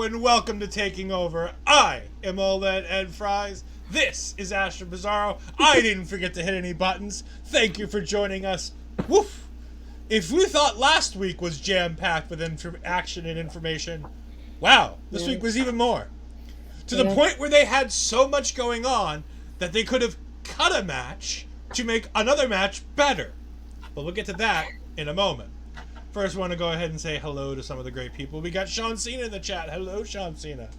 and welcome to Taking Over. I am Ol'Ed and Fries. This is Astrid Pizarro. I didn't forget to hit any buttons. Thank you for joining us. Woof! If you thought last week was jam-packed with action and information, wow, this week was even more. To the point where they had so much going on that they could have cut a match to make another match better. But we'll get to that in a moment. First, I want to go ahead and say hello to some of the great people. We got Sean Cena in the chat. Hello, Sean Cena.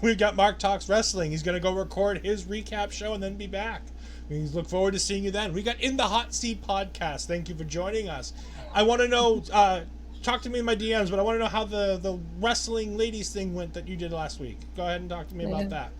We've got Mark Talks Wrestling. He's going to go record his recap show and then be back. We look forward to seeing you then. We got In the Hot Seat podcast. Thank you for joining us. I want to know, talk to me in my DMs, but I want to know how the wrestling ladies thing went that you did last week. Go ahead and talk to me about that.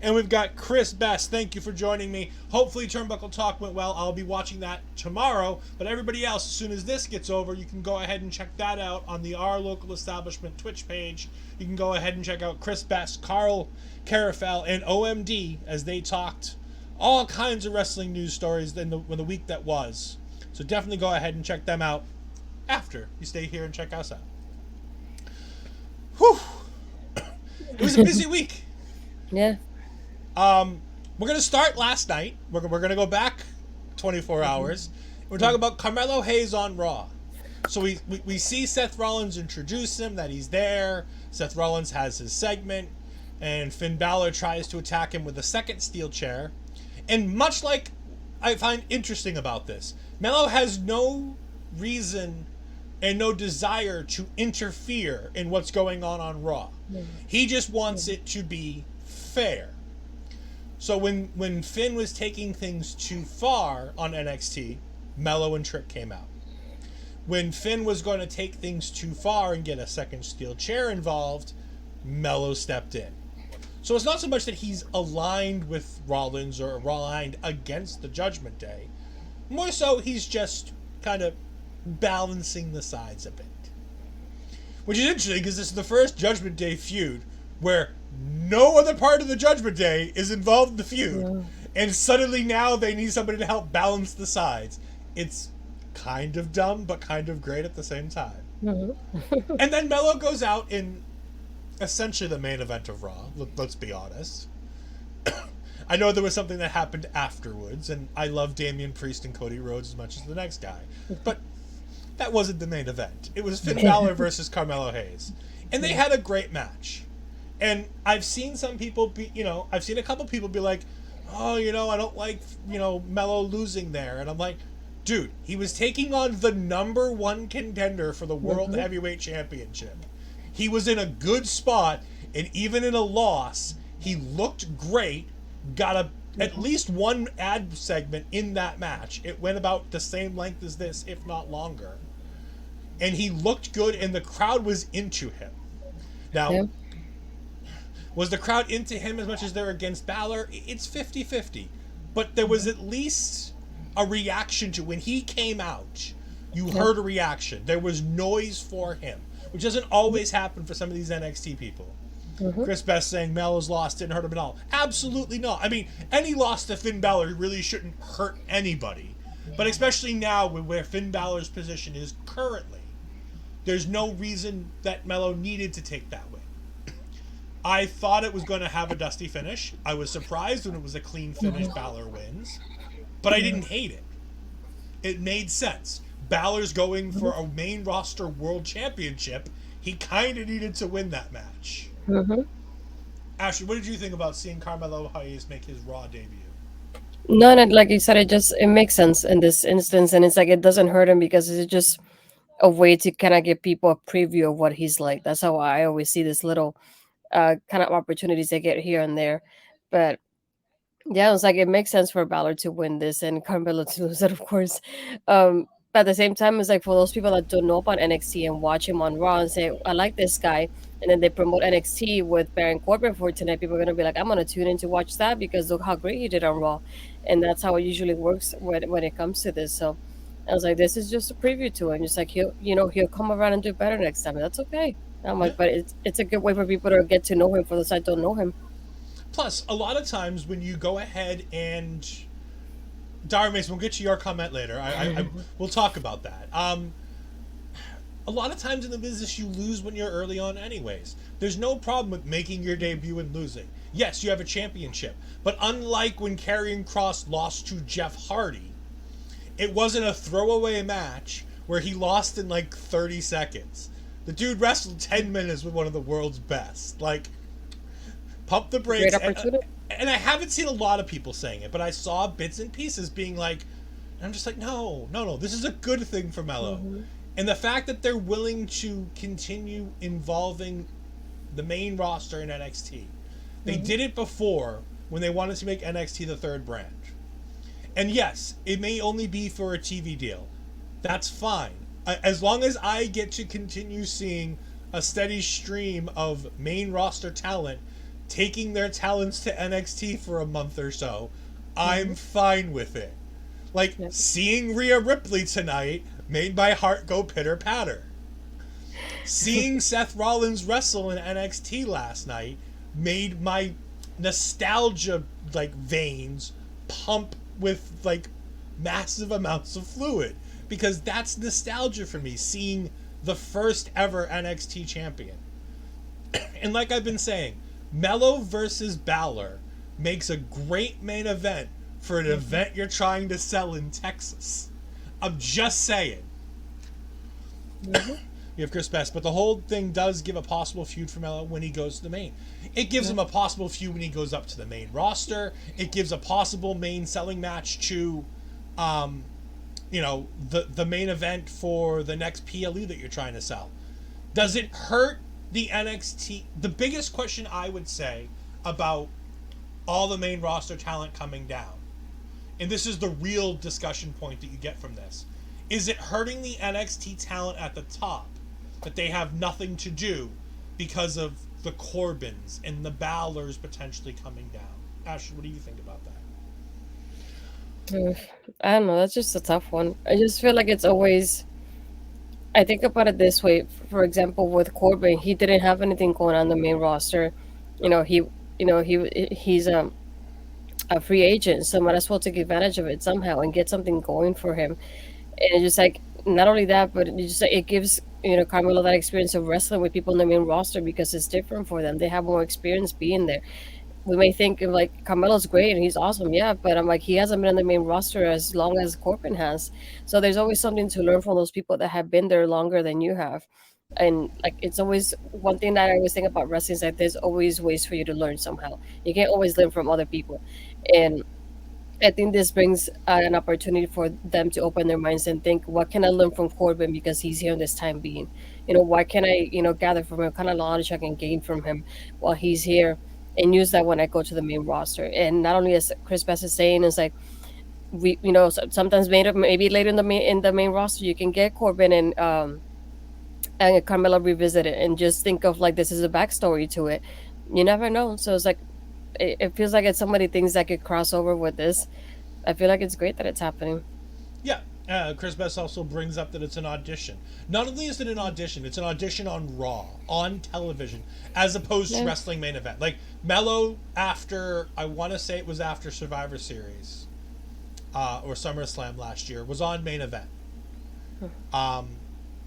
And we've got Chris Best. Thank you for joining me. Hopefully Turnbuckle Talk went well. I'll be watching that tomorrow. But everybody else, as soon as this gets over, you can go ahead and check that out on the Our Local Establishment Twitch page. You can go ahead and check out Chris Best, Carl Carafel, and OMD as they talked all kinds of wrestling news stories in the week that was. So definitely go ahead and check them out after you stay here and check us out. Whew! It was a busy week. Yeah. We're going to start last night. We're going to go back 24 hours. We're talking about Carmelo Hayes on Raw. So we see Seth Rollins introduce him, that he's there. Seth Rollins has his segment. And Finn Balor tries to attack him with a second steel chair. And much like I find interesting about this, Melo has no reason and no desire to interfere in what's going on Raw. He just wants it to be fair. So when Finn was taking things too far on NXT, Melo and Trick came out. When Finn was going to take things too far and get a second steel chair involved, Melo stepped in. So it's not so much that he's aligned with Rollins or aligned against the Judgment Day. More so, he's just kind of balancing the sides a bit. Which is interesting because this is the first Judgment Day feud where no other part of the Judgment Day is involved in the feud. And suddenly now they need somebody to help balance the sides. It's kind of dumb, but kind of great at the same time. And then Melo goes out in essentially the main event of Raw. Let's be honest. I know there was something that happened afterwards, and I love Damian Priest and Cody Rhodes as much as the next guy. But that wasn't the main event. It was Finn Balor versus Carmelo Hayes. And they had a great match. And I've seen some people I've seen a couple people be like, oh, I don't like, Melo losing there. And I'm like, dude, he was taking on the number one contender for the World Heavyweight Championship. He was in a good spot, and even in a loss, he looked great, got at least one ad segment in that match. It went about the same length as this, if not longer. And he looked good, and the crowd was into him. Now, was the crowd into him as much as they're against Balor? It's 50-50. But there was at least a reaction to when he came out. You heard a reaction. There was noise for him, which doesn't always happen for some of these NXT people. Chris Best saying Melo's loss didn't hurt him at all. Absolutely not. I mean, any loss to Finn Balor really shouldn't hurt anybody. But especially now where Finn Balor's position is currently, there's no reason that Melo needed to take that win. I thought it was going to have a dusty finish. I was surprised when it was a clean finish. Balor wins. But I didn't hate it. It made sense. Balor's going for a main roster world championship. He kind of needed to win that match. Ashley, what did you think about seeing Carmelo Hayes make his Raw debut? No, like you said, it makes sense in this instance. And it's like it doesn't hurt him because it's just a way to kind of give people a preview of what he's like. That's how I always see this little kind of opportunities they get here and there. But yeah, it's like it makes sense for Balor to win this and Carmelo to lose it, of course. But at the same time, it's like for those people that don't know about NXT and watch him on Raw and say, I like this guy, and then they promote NXT with Baron Corbin for tonight, people are going to be like, I'm going to tune in to watch that because look how great he did on Raw. And that's how it usually works when it comes to this. So I was like, this is just a preview to him. Just like, he'll come around and do better next time. And that's okay. I'm like, but it's a good way for people to get to know him for those that don't know him. Plus, a lot of times when you go ahead and Dara Mason, we'll get to your comment later. We'll talk about that. A a lot of times in the business you lose when you're early on anyways. There's no problem with making your debut and losing. Yes, you have a championship, but unlike when Karrion Kross lost to Jeff Hardy, it wasn't a throwaway match where he lost in like 30 seconds. The dude wrestled 10 minutes with one of the world's best. Like, pump the brakes. Great opportunity. And I haven't seen a lot of people saying it, but I saw bits and pieces being like, and I'm just like, no, this is a good thing for Melo. Mm-hmm. And the fact that they're willing to continue involving the main roster in NXT. They did it before when they wanted to make NXT the third brand. And yes, it may only be for a TV deal. That's fine. As long as I get to continue seeing a steady stream of main roster talent taking their talents to NXT for a month or so, I'm fine with it. Like, seeing Rhea Ripley tonight made my heart go pitter-patter. Seeing Seth Rollins wrestle in NXT last night made my nostalgia, like, veins pump with, like, massive amounts of fluid. Because that's nostalgia for me, seeing the first ever NXT champion. And like I've been saying, Melo versus Balor makes a great main event for an event you're trying to sell in Texas. I'm just saying. You have Chris Best, but the whole thing does give a possible feud for Melo when he goes to the main. It gives him a possible feud when he goes up to the main roster. It gives a possible main selling match to, the main event for the next PLE that you're trying to sell. Does it hurt the NXT? The biggest question I would say about all the main roster talent coming down, and this is the real discussion point that you get from this, is it hurting the NXT talent at the top that they have nothing to do because of the Corbins and the Balors potentially coming down? Ashley, what do you think about that? I don't know. That's just a tough one. I just feel like it's always. I think about it this way. For example, with Corbin, he didn't have anything going on the main roster. He's a free agent, so might as well take advantage of it somehow and get something going for him. And it's just like, not only that, but it gives Carmelo that experience of wrestling with people in the main roster because it's different for them. They have more experience being there. We may think of like Carmelo's great and he's awesome, yeah, but I'm like, he hasn't been on the main roster as long as Corbin has. So there's always something to learn from those people that have been there longer than you have. And like, it's always one thing that I always think about wrestling is that there's always ways for you to learn somehow. You can't always learn from other people. And I think this brings an opportunity for them to open their minds and think, what can I learn from Corbin because he's here in this time being? What can I, gather from him? What kind of knowledge I can gain from him while he's here, and use that when I go to the main roster. And not only as Chris Best is saying, is like, we, sometimes maybe later in the main roster, you can get Corbin and Carmelo revisit it and just think of like, this is a backstory to it. You never know. So it's like, it feels like it's so many things that could cross over with this. I feel like it's great that it's happening. Yeah. Chris Best also brings up that it's an audition. Not only is it an audition, it's an audition on Raw, on television, as opposed to wrestling main event. Like, Melo, I want to say it was after Survivor Series, or SummerSlam last year, was on main event.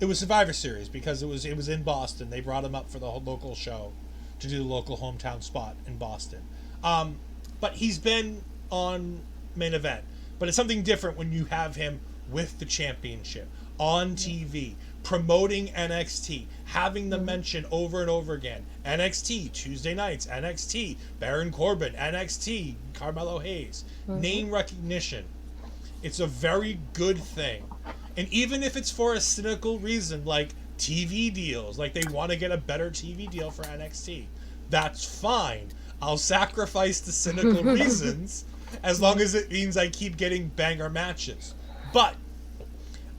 It was Survivor Series because it was in Boston. They brought him up for the local show to do the local hometown spot in Boston. But he's been on main event. But it's something different when you have him with the championship on TV, promoting NXT, having them mention over and over again, NXT Tuesday nights, NXT Baron Corbin, NXT Carmelo Hayes, name recognition. It's a very good thing. And even if it's for a cynical reason like TV deals, like they want to get a better TV deal for NXT, that's fine. I'll sacrifice the cynical reasons as long as it means I keep getting banger matches. But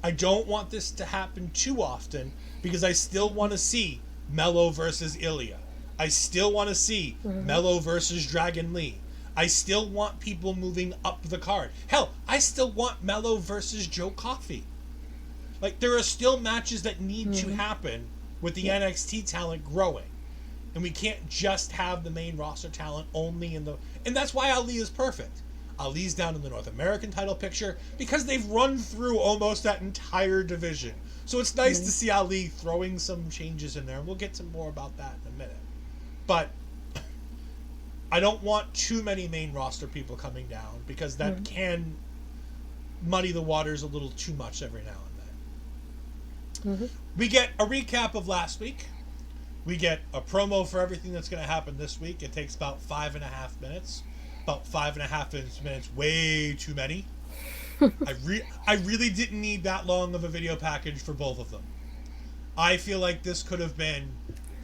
I don't want this to happen too often because I still want to see Melo versus Ilya. I still want to see Melo versus Dragon Lee. I still want people moving up the card. Hell, I still want Melo versus Joe Coffey. Like, there are still matches that need to happen with the NXT talent growing. And we can't just have the main roster talent only in the... And that's why Ali is perfect. Ali's down in the North American title picture because they've run through almost that entire division. So it's nice to see Ali throwing some changes in there, and we'll get to more about that in a minute. But I don't want too many main roster people coming down because that can muddy the waters a little too much every now and then. We get a recap of last week. We get a promo for everything that's going to happen this week. It takes about 5.5 minutes. About 5.5 minutes, way too many. I really didn't need that long of a video package for both of them. I feel like this could have been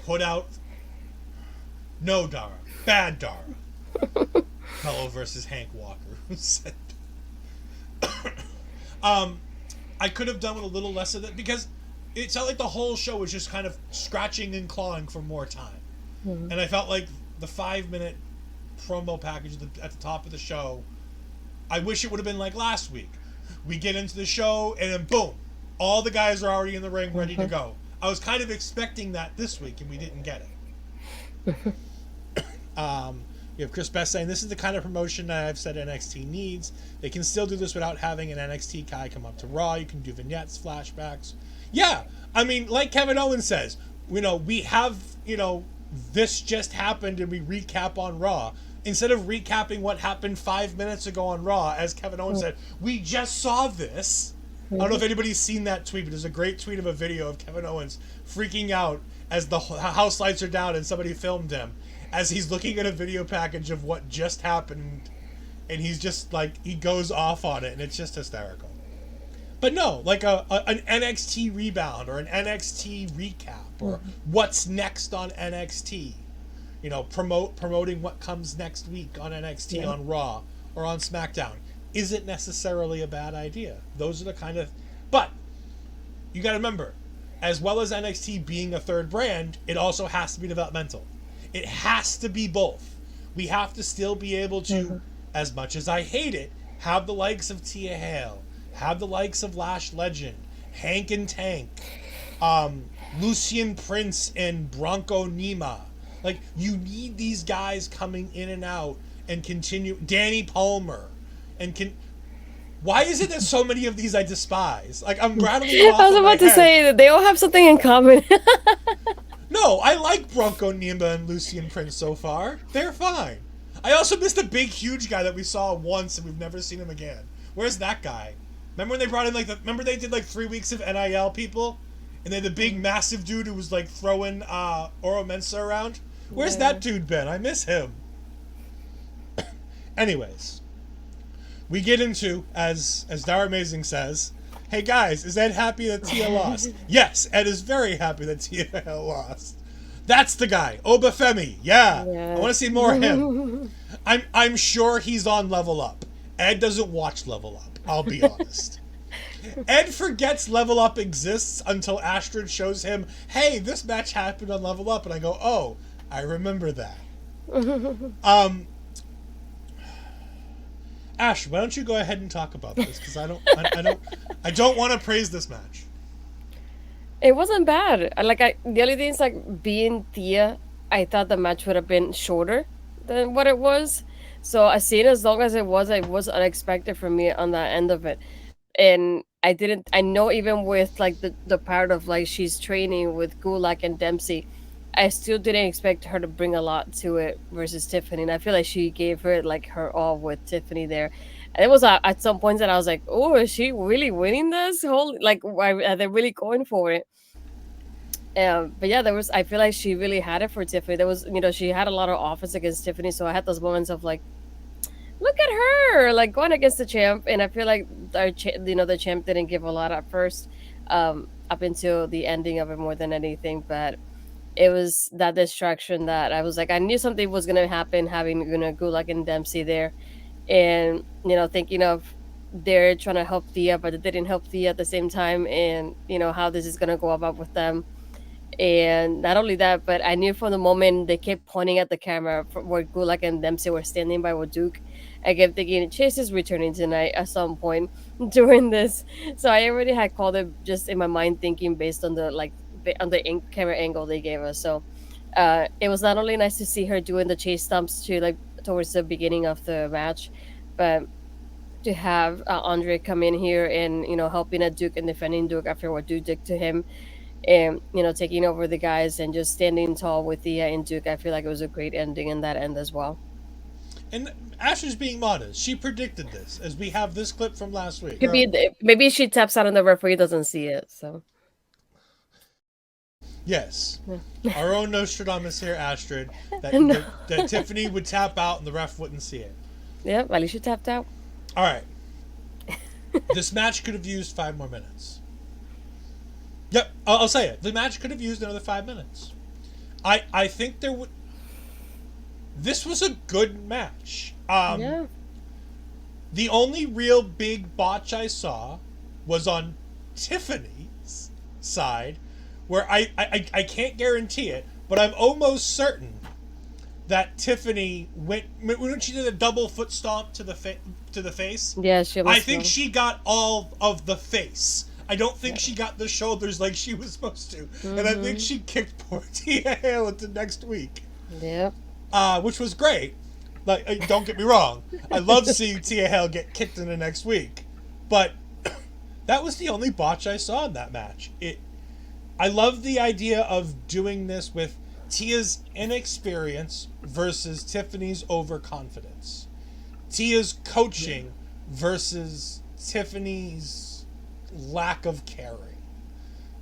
put out. No Dara. Bad Dara. Mello versus Hank Walker. Who said I could have done with a little less of that because it felt like the whole show was just kind of scratching and clawing for more time. And I felt like the 5-minute promo package at the top of the show, I wish it would have been like last week. We get into the show and then boom, all the guys are already in the ring ready to go. I was kind of expecting that this week and we didn't get it. We have Chris Best saying this is the kind of promotion that I've said NXT needs. They can still do this without having an NXT guy come up to Raw. You can do vignettes, flashbacks. Yeah, I mean, like Kevin Owens says, we have, this just happened and we recap on Raw. Instead of recapping what happened 5 minutes ago on Raw, as Kevin Owens said, we just saw this. I don't know if anybody's seen that tweet, but there's a great tweet of a video of Kevin Owens freaking out as the house lights are down and somebody filmed him as he's looking at a video package of what just happened, and he's just like, he goes off on it, and it's just hysterical. But no, like an NXT rebound or an NXT recap or what's next on NXT. Promoting what comes next week on NXT on Raw or on SmackDown isn't necessarily a bad idea. Those are the kind of... But you got to remember, as well as NXT being a third brand, it also has to be developmental. It has to be both. We have to still be able to, as much as I hate it, have the likes of Thea Hail, have the likes of Lash Legend, Hank and Tank, Lucian Prince and Bronco Nima. Like, you need these guys coming in and out and continue. Danny Palmer. Why is it that so many of these I despise? Like, I'm rattling them off. I was about to say that they all have something in common. No, I like Bronco Nima and Lucian Prince so far. They're fine. I also missed the big, huge guy that we saw once and we've never seen him again. Where's that guy? Remember when they brought in, remember they did, 3 weeks of NIL people? And they had the big, massive dude who was, throwing Oro Mensa around? Where's that dude been? I miss him. Anyways, we get into, as Dara Amazing says, hey guys, is Ed happy that Tia lost? Yes, Ed is very happy that Tia lost. That's the guy, Obafemi. Yeah, I want to see more of him. I'm sure he's on Level Up. Ed doesn't watch Level Up, I'll be honest. Ed forgets Level Up exists until Astrid shows him, hey, this match happened on Level Up, and I go, oh, I remember that. Ash, why don't you go ahead and talk about this? Because I don't want to praise this match. It wasn't bad. The only thing is being Thea, I thought the match would have been shorter than what it was. So as long as it was unexpected for me on that end of it. And I know even with the part of she's training with Gulak and Dempsey, I still didn't expect her to bring a lot to it versus Tiffany, and I feel like she gave her her all with Tiffany there. And it was at some points that I was like, "Oh, is she really winning this? Are they really going for it?" But yeah, I feel like she really had it for Tiffany. There was, she had a lot of offense against Tiffany, so I had those moments of look at her, going against the champ. And I feel like the champ didn't give a lot at first, up until the ending of it more than anything, but. It was that distraction that I was I knew something was going to happen having, Gulak and Dempsey there. And, thinking of they're trying to help Thea, but it didn't help Thea at the same time. And, how this is going to go about with them. And not only that, but I knew from the moment they kept pointing at the camera where Gulak and Dempsey were standing by with Duke, I kept thinking Chase is returning tonight at some point during this. So I already had called it just in my mind, thinking based on the camera angle they gave us. So it was not only nice to see her doing the chase stumps towards the beginning of the match, but to have Andre come in here and helping a Duke and defending Duke after what Duke did to him, and taking over the guys and just standing tall with Thea and Duke, I feel like it was a great ending in that end as well. And Asher's being modest. She predicted this, as we have this clip from last week. Maybe she taps out and the referee doesn't see it. So yes, our own Nostradamus here, Astrid, that, No. that Tiffany would tap out and the ref wouldn't see it. Yep, at least she tapped out. All right, this match could have used 5 more minutes. Yep, I'll say it. The match could have used another 5 minutes. I think there would. This was a good match. Yeah. The only real big botch I saw was on Tiffany's side, where I can't guarantee it, but I'm almost certain that Tiffany went when she did a double foot stomp to the face. Yeah, she I think she got all of the face. I don't think Yeah. she got the shoulders like she was supposed to, and I think she kicked poor Thea Hail into next week. Yep. Which was great. Like, don't get me wrong, I love seeing Thea Hail get kicked in the next week, but that was the only botch I saw in that match. I love the idea of doing this with Tia's inexperience versus Tiffany's overconfidence, Tia's coaching versus Tiffany's lack of caring.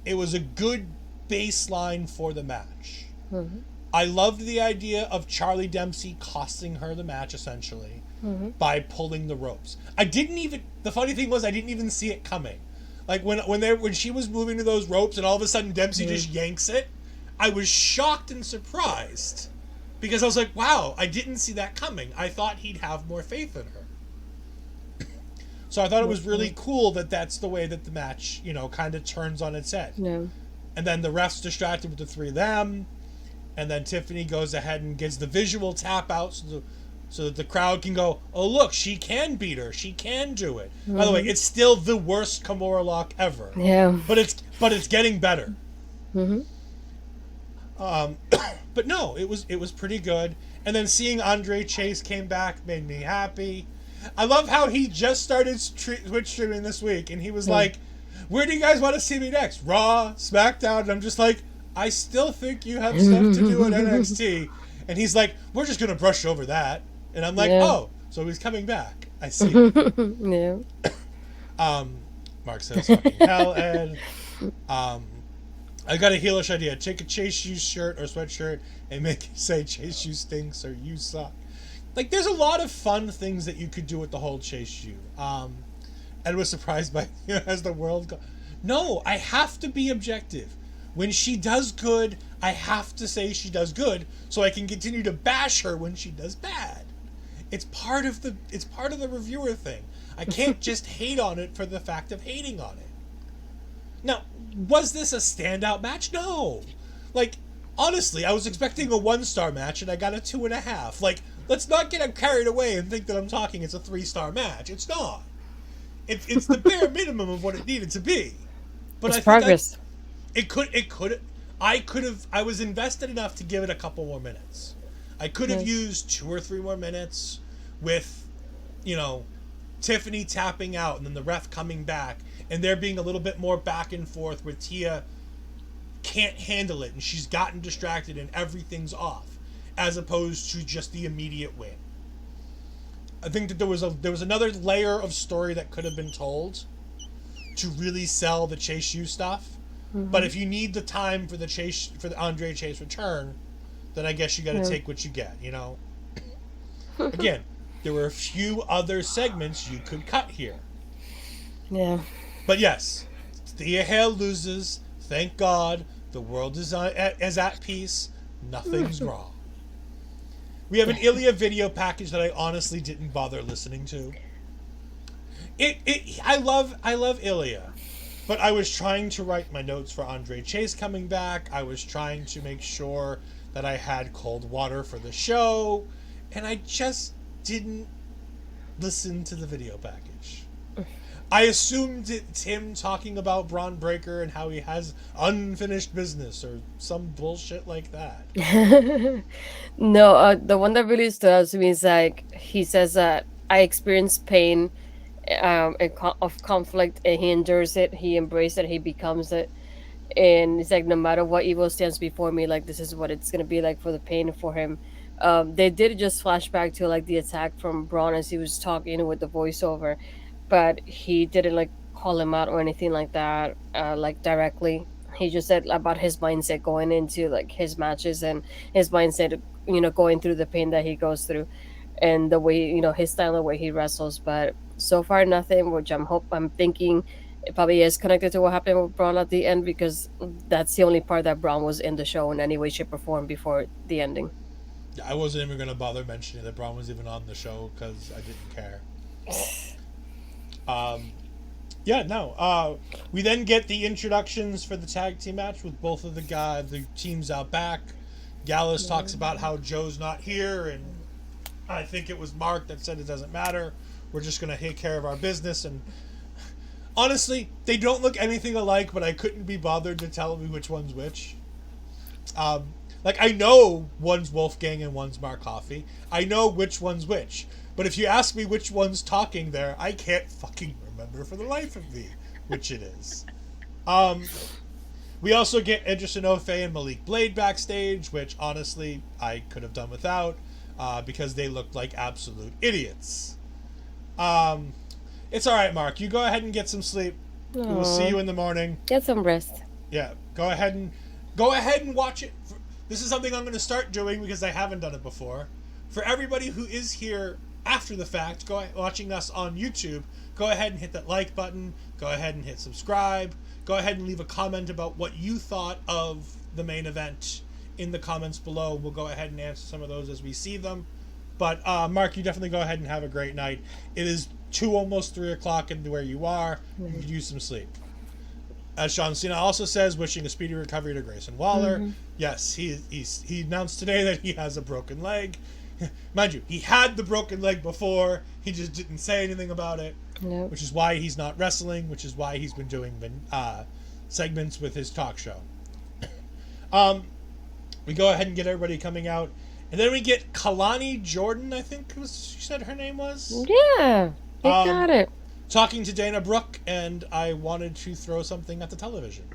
It was a good baseline for the match. Mm-hmm. I loved the idea of Charlie Dempsey costing her the match, essentially, by pulling the ropes. The funny thing was, I didn't even see it coming. Like, when she was moving to those ropes and all of a sudden Dempsey just yanks it, I was shocked and surprised. Because I was like, wow, I didn't see that coming. I thought he'd have more faith in her. So I thought it was really cool that that's the way that the match, kind of turns on its head. Yeah. And then the ref's distracted with the 3 of them. And then Tiffany goes ahead and gets the visual tap out so that the crowd can go, oh, look, she can beat her. She can do it. By the way, it's still the worst Kimura lock ever. Yeah. But it's getting better. Mm-hmm. But no, it was pretty good. And then seeing Andre Chase came back made me happy. I love how he just started Twitch streaming this week. And he was like, where do you guys want to see me next? Raw? SmackDown? And I'm just like, I still think you have stuff to do at NXT. And he's like, we're just going to brush over that. And I'm like, oh, so he's coming back. I see. Yeah. Mark says, fucking hell, Ed. I got a heelish idea. Take a Chase Shoes shirt or sweatshirt and make it say Chase You stinks or you suck. Like, there's a lot of fun things that you could do with the whole Chase You. Ed was surprised by, as the world goes. No, I have to be objective. When she does good, I have to say she does good, so I can continue to bash her when she does bad. It's part of the reviewer thing. I can't just hate on it for the fact of hating on it. Now, was this a standout match? No. Like, honestly, I was expecting a 1-star match and I got a 2.5. Like, let's not get carried away and think that I'm talking it's a 3-star match. It's not. It's the bare minimum of what it needed to be. But It's progress. I was invested enough to give it a couple more minutes. I could have used 2 or 3 more minutes with, Tiffany tapping out and then the ref coming back and there being a little bit more back and forth where Tia can't handle it and she's gotten distracted and everything's off, as opposed to just the immediate win. I think that there was another layer of story that could have been told to really sell the Chase U stuff. But if you need the time for the Andre Chase return, then I guess you got to take what you get, Again, there were a few other segments you could cut here. Yeah. But yes, Thea Hail loses. Thank God. The world is at peace. Nothing's wrong. We have an Ilya video package that I honestly didn't bother listening to. I love Ilya. But I was trying to write my notes for Andre Chase coming back. I was trying to make sure that I had cold water for the show. And I just didn't listen to the video package. I assumed it's him talking about Braun Breaker and how he has unfinished business or some bullshit like that. No, the one that really stood out to me is like he says that I experience pain of conflict, and he endures it, he embraces it, he becomes it. And it's like no matter what evil stands before me, like this is what it's gonna be like for the pain for him. They did just flashback to like the attack from Braun as he was talking with the voiceover, but he didn't like call him out or anything like that, like directly. He just said about his mindset going into like his matches, and his mindset, going through the pain that he goes through, and the way, his style, the way he wrestles. But so far nothing, which I'm thinking it probably is connected to what happened with Braun at the end, because that's the only part that Braun was in the show in any way, shape, or form before the ending. I wasn't even going to bother mentioning that Braun was even on the show because I didn't care. Yeah, no. We then get the introductions for the tag team match with both of the teams out back. Gallus talks about how Joe's not here, and I think it was Mark that said it doesn't matter. We're just going to take care of our business. And honestly, they don't look anything alike, but I couldn't be bothered to tell me which one's which. I know one's Wolfgang and one's Mark Coffey. I know which one's which. But if you ask me which one's talking there, I can't fucking remember for the life of me which it is. We also get Idris Enofe and Malik Blade backstage, which honestly I could have done without because they looked like absolute idiots. It's alright, Mark. You go ahead and get some sleep. We will see you in the morning. Get some rest. Yeah, go ahead and watch it. This is something I'm going to start doing because I haven't done it before. For everybody who is here after the fact, watching us on YouTube, go ahead and hit that like button. Go ahead and hit subscribe. Go ahead and leave a comment about what you thought of the main event in the comments below. We'll go ahead and answer some of those as we see them. But Mark, you definitely go ahead and have a great night. It is 2, almost 3 o'clock into where you are. You could use some sleep. As John Cena also says, wishing a speedy recovery to Grayson Waller. Mm-hmm. Yes, he announced today that he has a broken leg. Mind you, he had the broken leg before. He just didn't say anything about it. Nope. Which is why he's not wrestling, which is why he's been doing segments with his talk show. We go ahead and get everybody coming out. And then we get Kalani Jordan, I think she said her name was. Yeah, you got it. Talking to Dana Brooke, and I wanted to throw something at the television.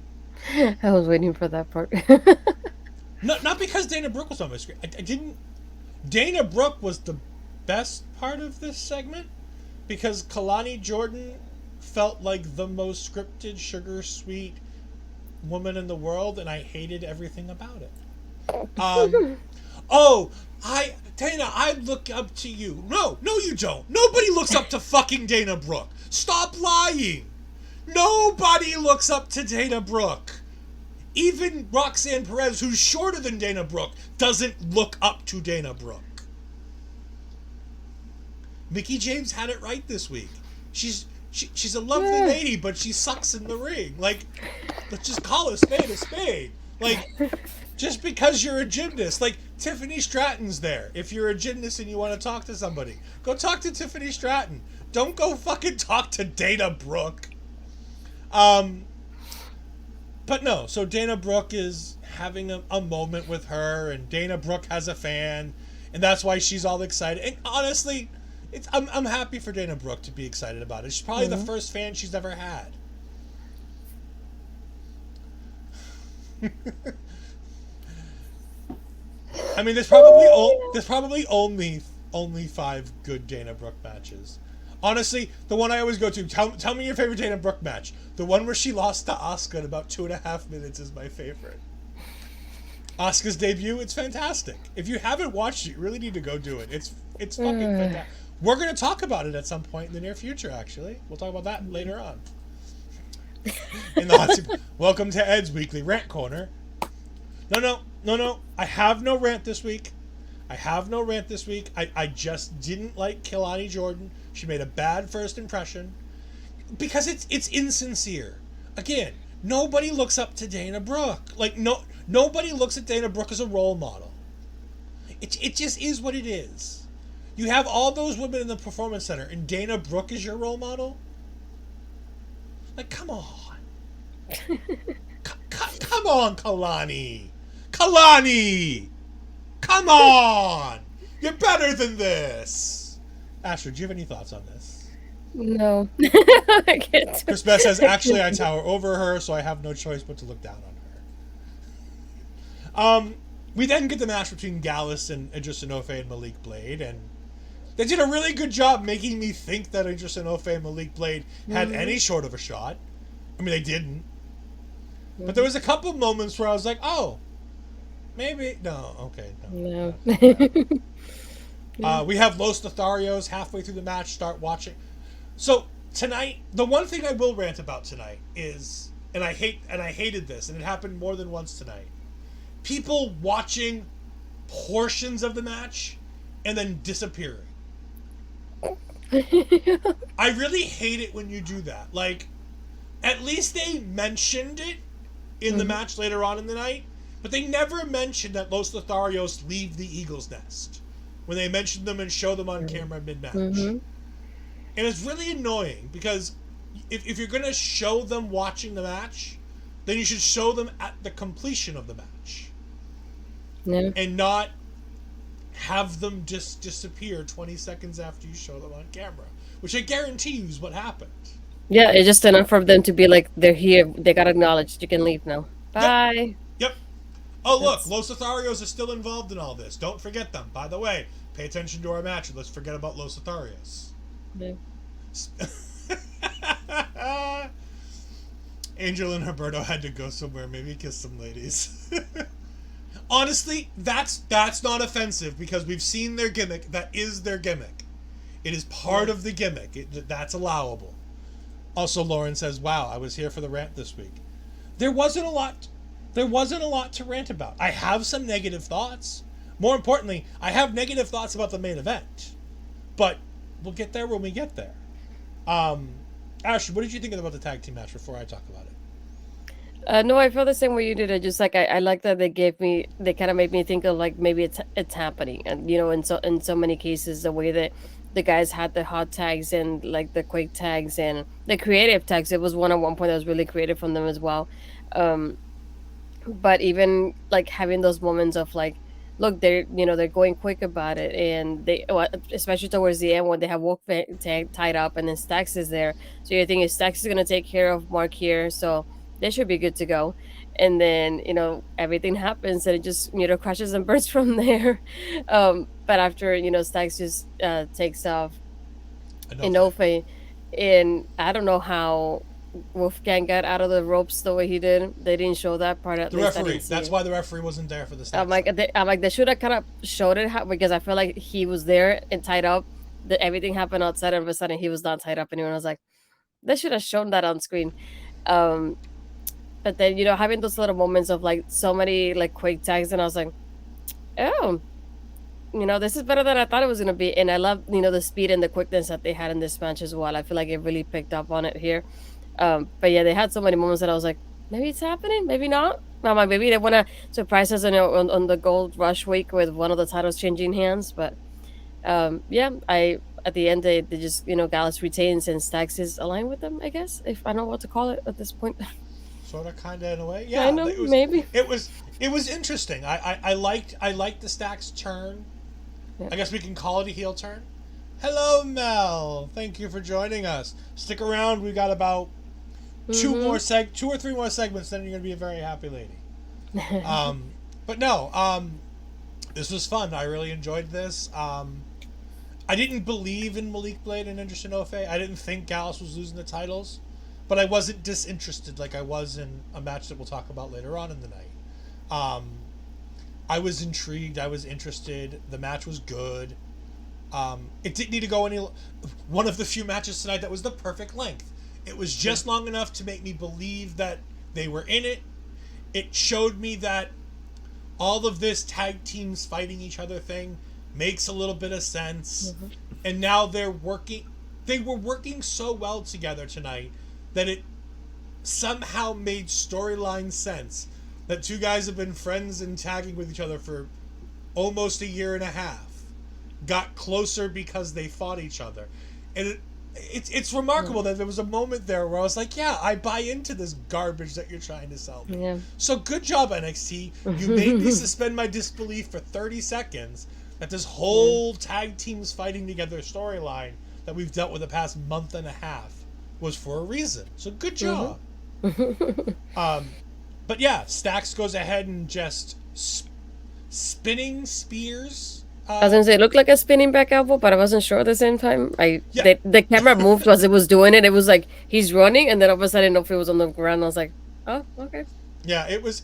I was waiting for that part. Not because Dana Brooke was on my screen. I didn't. Dana Brooke was the best part of this segment because Kalani Jordan felt like the most scripted, sugar sweet woman in the world, and I hated everything about it. Dana, I look up to you. No, you don't. Nobody looks up to fucking Dana Brooke. Stop lying. Nobody looks up to Dana Brooke. Even Roxanne Perez, who's shorter than Dana Brooke, doesn't look up to Dana Brooke. Mickie James had it right this week. She's a lovely lady, but she sucks in the ring. Like, let's just call a spade a spade. Like, just because you're a gymnast. Like, Tiffany Stratton's there. If you're a gymnast and you want to talk to somebody, go talk to Tiffany Stratton. Don't go fucking talk to Dana Brooke. But no, so Dana Brooke is having a moment with her, and Dana Brooke has a fan, and that's why she's all excited. And honestly, I'm happy for Dana Brooke to be excited about it. She's probably the first fan she's ever had. I mean, there's probably only 5 good Dana Brooke matches. Honestly, the one I always go to, tell me your favorite Dana Brooke match. The one where she lost to Asuka in about 2.5 minutes is my favorite. Asuka's debut, it's fantastic. If you haven't watched it, you really need to go do it. It's fucking fantastic. We're going to talk about it at some point in the near future, actually. We'll talk about that later on. In the hot seat. Welcome to Ed's Weekly Rant Corner. No. I have no rant this week. I just didn't like Kalani Jordan. She made a bad first impression. Because it's insincere. Again, nobody looks up to Dana Brooke. Like, nobody looks at Dana Brooke as a role model. It just is what it is. You have all those women in the Performance Center, and Dana Brooke is your role model? Like, come on. Come on, Kalani. Kalani! Come on! You're better than this. Astrid, do you have any thoughts on this? No. I can't. Chris Beth says, actually, I tower over her, so I have no choice but to look down on her. We then get the match between Gallus and Idris Enofe and Malik Blade, and they did a really good job making me think that Idris Enofe and Malik Blade had any sort of a shot. I mean, they didn't. But there was a couple moments where I was like, oh, maybe. No, okay. No. We have Los Lotharios halfway through the match start watching. So tonight, the one thing I will rant about tonight is, and I hated this, and it happened more than once tonight, people watching portions of the match and then disappearing. I really hate it when you do that. Like, at least they mentioned it in the match later on in the night, but they never mentioned that Los Lotharios leave the Eagle's Nest when they mentioned them and show them on camera mid-match. And it's really annoying because if you're going to show them watching the match, then you should show them at the completion of the match. And not have them just disappear 20 seconds after you show them on camera, which I guarantee you is what happened. Yeah, it's just enough for them to be like, they're here, they got acknowledged, you can leave now. Bye. Yep. Oh, look, Los Lotharios are still involved in all this. Don't forget them. By the way, pay attention to our match and let's forget about Los Lotharios. Yeah. Angel and Roberto had to go somewhere, maybe kiss some ladies. Honestly, that's not offensive because we've seen their gimmick. That is their gimmick. It is part of the gimmick. That's allowable. Also, Lauren says, "Wow, I was here for the rant this week." There wasn't a lot to rant about. I have some negative thoughts. More importantly, I have negative thoughts about the main event. But we'll get there when we get there. Ashley, what did you think about the tag team match before I talk about it? No, I feel the same way you did. I just like I like that they kind of made me think of like maybe it's happening, and in so many cases the way that the guys had the hot tags and like the quick tags and the creative tags. It was one at one point that was really creative from them as well. But even like having those moments of like, look, they're going quick about it, and especially towards the end when they have Wolf tied up and then Stax is there. So you're thinking Stax is gonna take care of Mark here, so they should be good to go. And then everything happens and it just crashes and burns from there. But after Stax just takes off Enofe, and I don't know how Wolfgang got out of the ropes the way he did. They didn't show that part. The referee. That's why the referee wasn't there for the Stax. I'm like, they should have kind of showed it because I feel like he was there and tied up. Everything happened outside, and all of a sudden he was not tied up anymore. I was like, they should have shown that on screen. But then having those little moments of like so many like quick tags, and I was like, oh, this is better than I thought it was gonna be. And I love the speed and the quickness that they had in this match as well. I feel like it really picked up on it here. But yeah, they had so many moments that I was like, maybe it's happening, maybe not. I'm like, maybe they want to surprise us on the Gold Rush week with one of the titles changing hands. But yeah, at the end they just Gallus retains and Stax is aligned with them, I guess, if I don't know what to call it at this point. Sort of, kind of, in a way. Yeah, I know, maybe. It was interesting. I liked the Stax turn. Yeah. I guess we can call it a heel turn. Hello, Mel. Thank you for joining us. Stick around. We got about two or three more segments. Then you're gonna be a very happy lady. But no. This was fun. I really enjoyed this. I didn't believe in Malik Blade and Idris Enofe. I didn't think Gallus was losing the titles. But I wasn't disinterested like I was in a match that we'll talk about later on in the night. I was intrigued. I was interested. The match was good. It didn't need to go any... One of the few matches tonight that was the perfect length. It was just long enough to make me believe that they were in it. It showed me that all of this tag teams fighting each other thing makes a little bit of sense. And now they're working... They were working so well together tonight that it somehow made storyline sense that two guys have been friends and tagging with each other for almost a year and a half, got closer because they fought each other. And it's remarkable that there was a moment there where I was like, yeah, I buy into this garbage that you're trying to sell me. Yeah. So good job, NXT. You made me suspend my disbelief for 30 seconds that this Yeah. whole tag teams fighting together storyline that we've dealt with the past month and a half was for a reason. So good Mm-hmm. job. Um, but yeah, Stacks goes ahead and just spinning spears. I was gonna say it looked like a spinning back elbow, but I wasn't sure at the same time. Yeah, The camera moved as it was doing it. It was like he's running, and then all of a sudden, if it was on the ground, I was like, "Oh, okay." yeah. It was.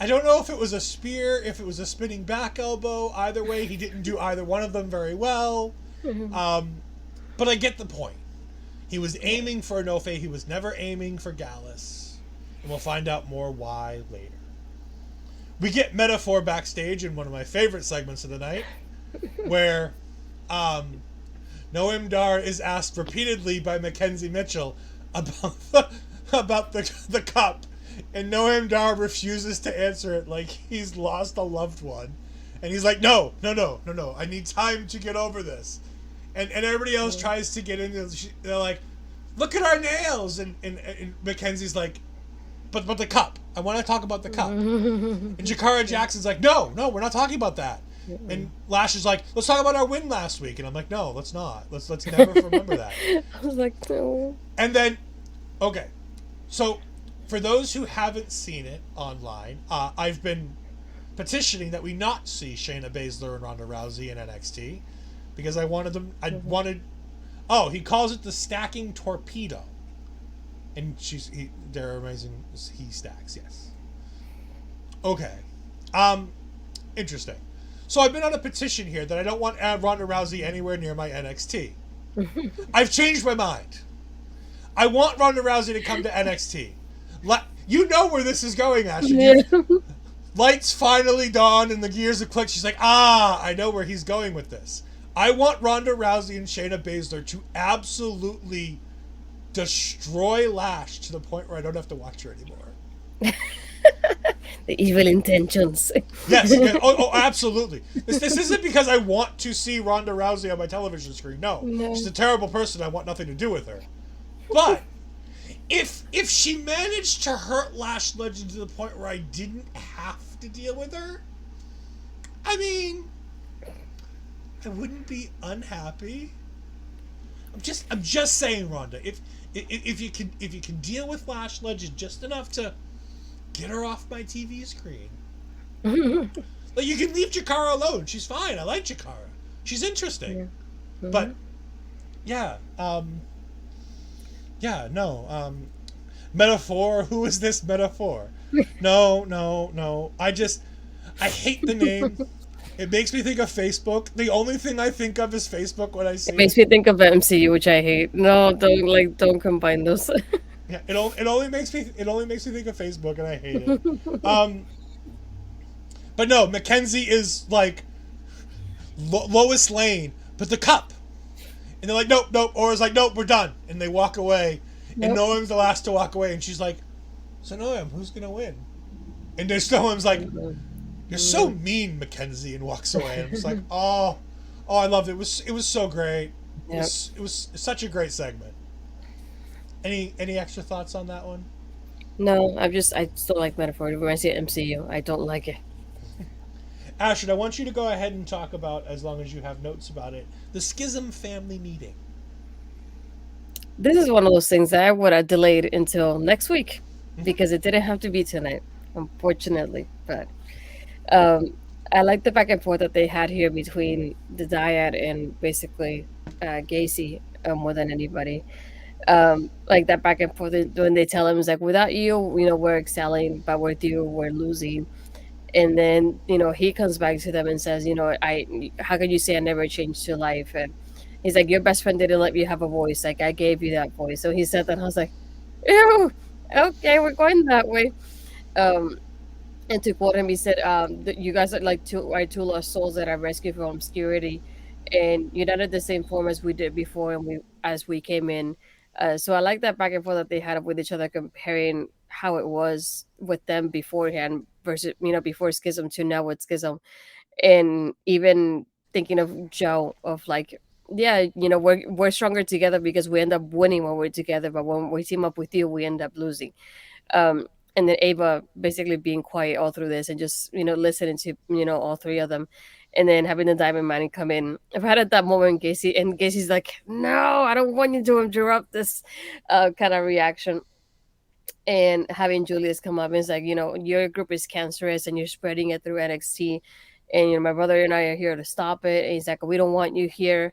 I don't know if it was a spear, if it was a spinning back elbow. Either way, he didn't do either one of them very well. Mhm. Um, but I get the point. He was aiming for Inoue. He was never aiming for Gallus. And we'll find out more why later. We get Metaphor backstage in one of my favorite segments of the night, where um, Noam Dar is asked repeatedly by Mackenzie Mitchell about the cup, and Noam Dar refuses to answer it like he's lost a loved one, and he's like, no, no, no, no, no, I need time to get over this, and everybody else Yeah. tries to get into. They're like, look at our nails, and Mackenzie's like, but the cup. I want to talk about the cup. And Jakara Jackson's like, no, no, we're not talking about that. And Lash is like, let's talk about our win last week. And I'm like, no, let's not. Let's never remember that. I was like, "No." And then, okay, so for those who haven't seen it online, I've been petitioning that we not see Shayna Baszler and Ronda Rousey in NXT because I wanted them. I wanted. Oh, he calls it the stacking torpedo, and they're amazing. He stacks, yes. Okay, interesting. So I've been on a petition here that I don't want Ronda Rousey anywhere near my NXT. I've changed my mind. I want Ronda Rousey to come to NXT. You know where this is going, Ashley. Yeah. Lights finally dawn and the gears have clicked. She's like, I know where he's going with this. I want Ronda Rousey and Shayna Baszler to absolutely destroy Lash to the point where I don't have to watch her anymore. The evil intentions. Yes, yeah, absolutely. This isn't because I want to see Ronda Rousey on my television screen. No, she's No. a terrible person. I want nothing to do with her. But if she managed to hurt Lash Legend to the point where I didn't have to deal with her, I mean, I wouldn't be unhappy. I'm just saying, Rhonda. If you can deal with Lash Legend just enough to get her off my TV screen, like you can leave Jakara alone. She's fine. I like Jakara. She's interesting. Yeah. But yeah, yeah, no. Metaphor. Who is this metaphor? No, no, no. I hate the name. It makes me think of Facebook. The only thing I think of is Facebook when I see It makes it. me think of the MCU, which I hate. No, don't combine those. Yeah, it only makes me think of Facebook, and I hate it. Um, but no, Mackenzie is like Lois Lane, but the cup, and they're like, nope, nope, or it's like, nope, we're done, and they walk away, and Yep. Noam's the last to walk away, and she's like, so Noam, who's gonna win? And there's Noam's like, you're so mean, Mackenzie, and walks away. And I'm just like, oh, I loved it. It was so great. It Yep. was it was such a great segment. Any extra thoughts on that one? No, I still like metaphor. When I see MCU, I don't like it. Ashton, I want you to go ahead and talk about, as long as you have notes about it, the Schism family meeting. This is one of those things that I would have delayed until next week Mm-hmm. because it didn't have to be tonight, unfortunately. But um, I like the back and forth that they had here between the dyad and basically Gacy more than anybody. Like that back and forth when they tell him it's like without you, we're excelling, but with you, we're losing. And then he comes back to them and says, I how can you say I never changed your life? And he's like, your best friend didn't let you have a voice, like I gave you that voice. So he said that, I was like, ew, okay, we're going that way. um and to quote him, he said, you guys are like two lost souls that I rescued from obscurity, and you're not at the same form as we did before, and we came in. So I like that back and forth that they had with each other, comparing how it was with them beforehand versus before Schism to now with Schism, and even thinking of Joe of like, yeah, we're stronger together because we end up winning when we're together, but when we team up with you, we end up losing. um and then Ava basically being quiet all through this and just listening to all three of them. and then having the Diamond Mine come in. I've had at that moment Gacy, and Gacy's like, "No, I don't want you to interrupt this," kind of reaction. And having Julius come up and it's like, your group is cancerous and you're spreading it through NXT, and my brother and I are here to stop it. And he's like, we don't want you here.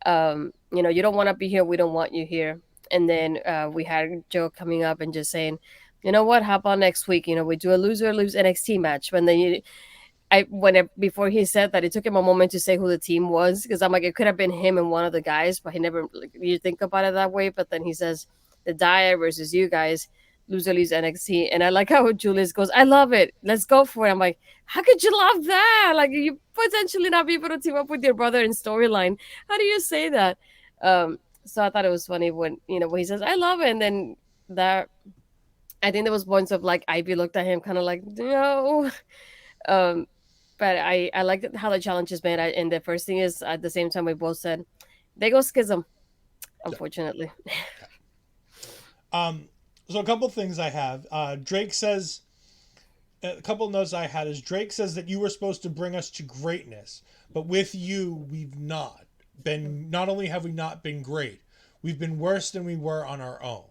You don't want to be here. We don't want you here. And then we had Joe coming up and just saying, you know what? How about next week? We do a loser lose NXT match. When then before he said that, it took him a moment to say who the team was, because I'm like, it could have been him and one of the guys, but he never, like, you think about it that way. But then he says the Dia versus you guys, loser leaves NXT, and I like how Julius goes, I love it, let's go for it. I'm like, how could you love that? Like, you potentially not be able to team up with your brother in storyline. How do you say that? So I thought it was funny when when he says I love it, and then that, I think there was points of like Ivy looked at him kind of like no. Um, but I liked how the challenge is made. And the first thing is, at the same time, we both said, they go schism, unfortunately. So a couple things I have. Drake says, a couple notes I had is Drake says that you were supposed to bring us to greatness, but with you, we've not been. Not only have we not been great, we've been worse than we were on our own.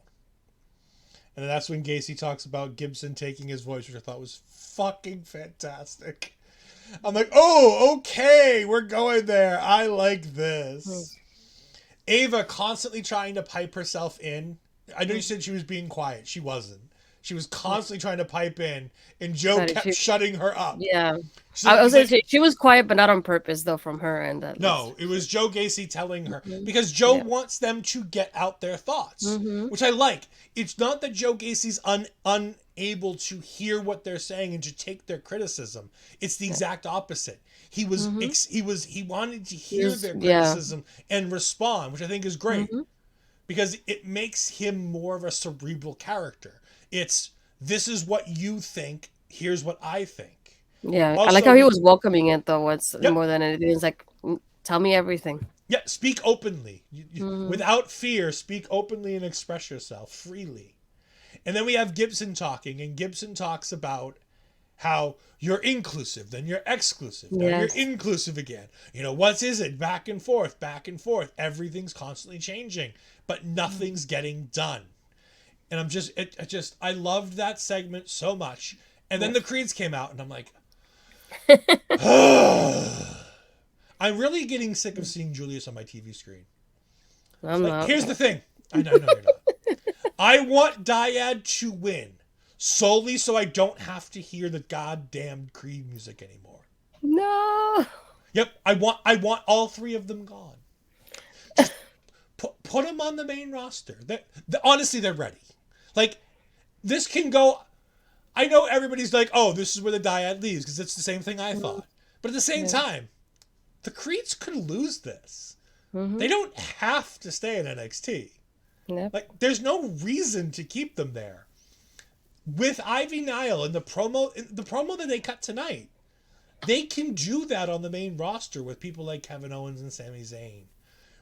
And that's when Gacy talks about Gibson taking his voice, which I thought was fucking fantastic. I'm like, oh, okay, we're going there. I like this. Ava constantly trying to pipe herself in. I know you said she was being quiet. She wasn't. She was constantly trying to pipe in, and Joe kept shutting her up. Yeah. She was quiet, but not on purpose, though, from her end. No, it was Joe Gacy telling her, because Joe wants them to get out their thoughts, which I like. It's not that Joe Gacy's unable to hear what they're saying and to take their criticism. It's the exact opposite. He was he wanted to hear their criticism and respond, which I think is great. Because it makes him more of a cerebral character. It's, this is what you think, here's what I think. Yeah, also, I like how he was welcoming it, though. What's more than anything, it's like, tell me everything. Yeah, speak openly. Without fear, speak openly and express yourself freely. And then we have Gibson talking, and Gibson talks about how you're inclusive, then you're exclusive, now you're inclusive again. What is it? Back and forth, back and forth. Everything's constantly changing, but nothing's getting done. And I loved that segment so much. And then the Creeds came out, and I'm like, I'm really getting sick of seeing Julius on my TV screen. Here's the thing. I know you're not. I want Dyad to win solely so I don't have to hear the goddamn Creed music anymore. No. Yep, I want all three of them gone. Just put them on the main roster. Honestly, they're ready. Like, this can go. I know everybody's like, oh, this is where the Dyad leaves, because it's the same thing I thought. But at the same time, the Creeds could lose this. They don't have to stay in NXT. Like, there's no reason to keep them there. With Ivy Nile and the promo that they cut tonight, they can do that on the main roster with people like Kevin Owens and Sami Zayn,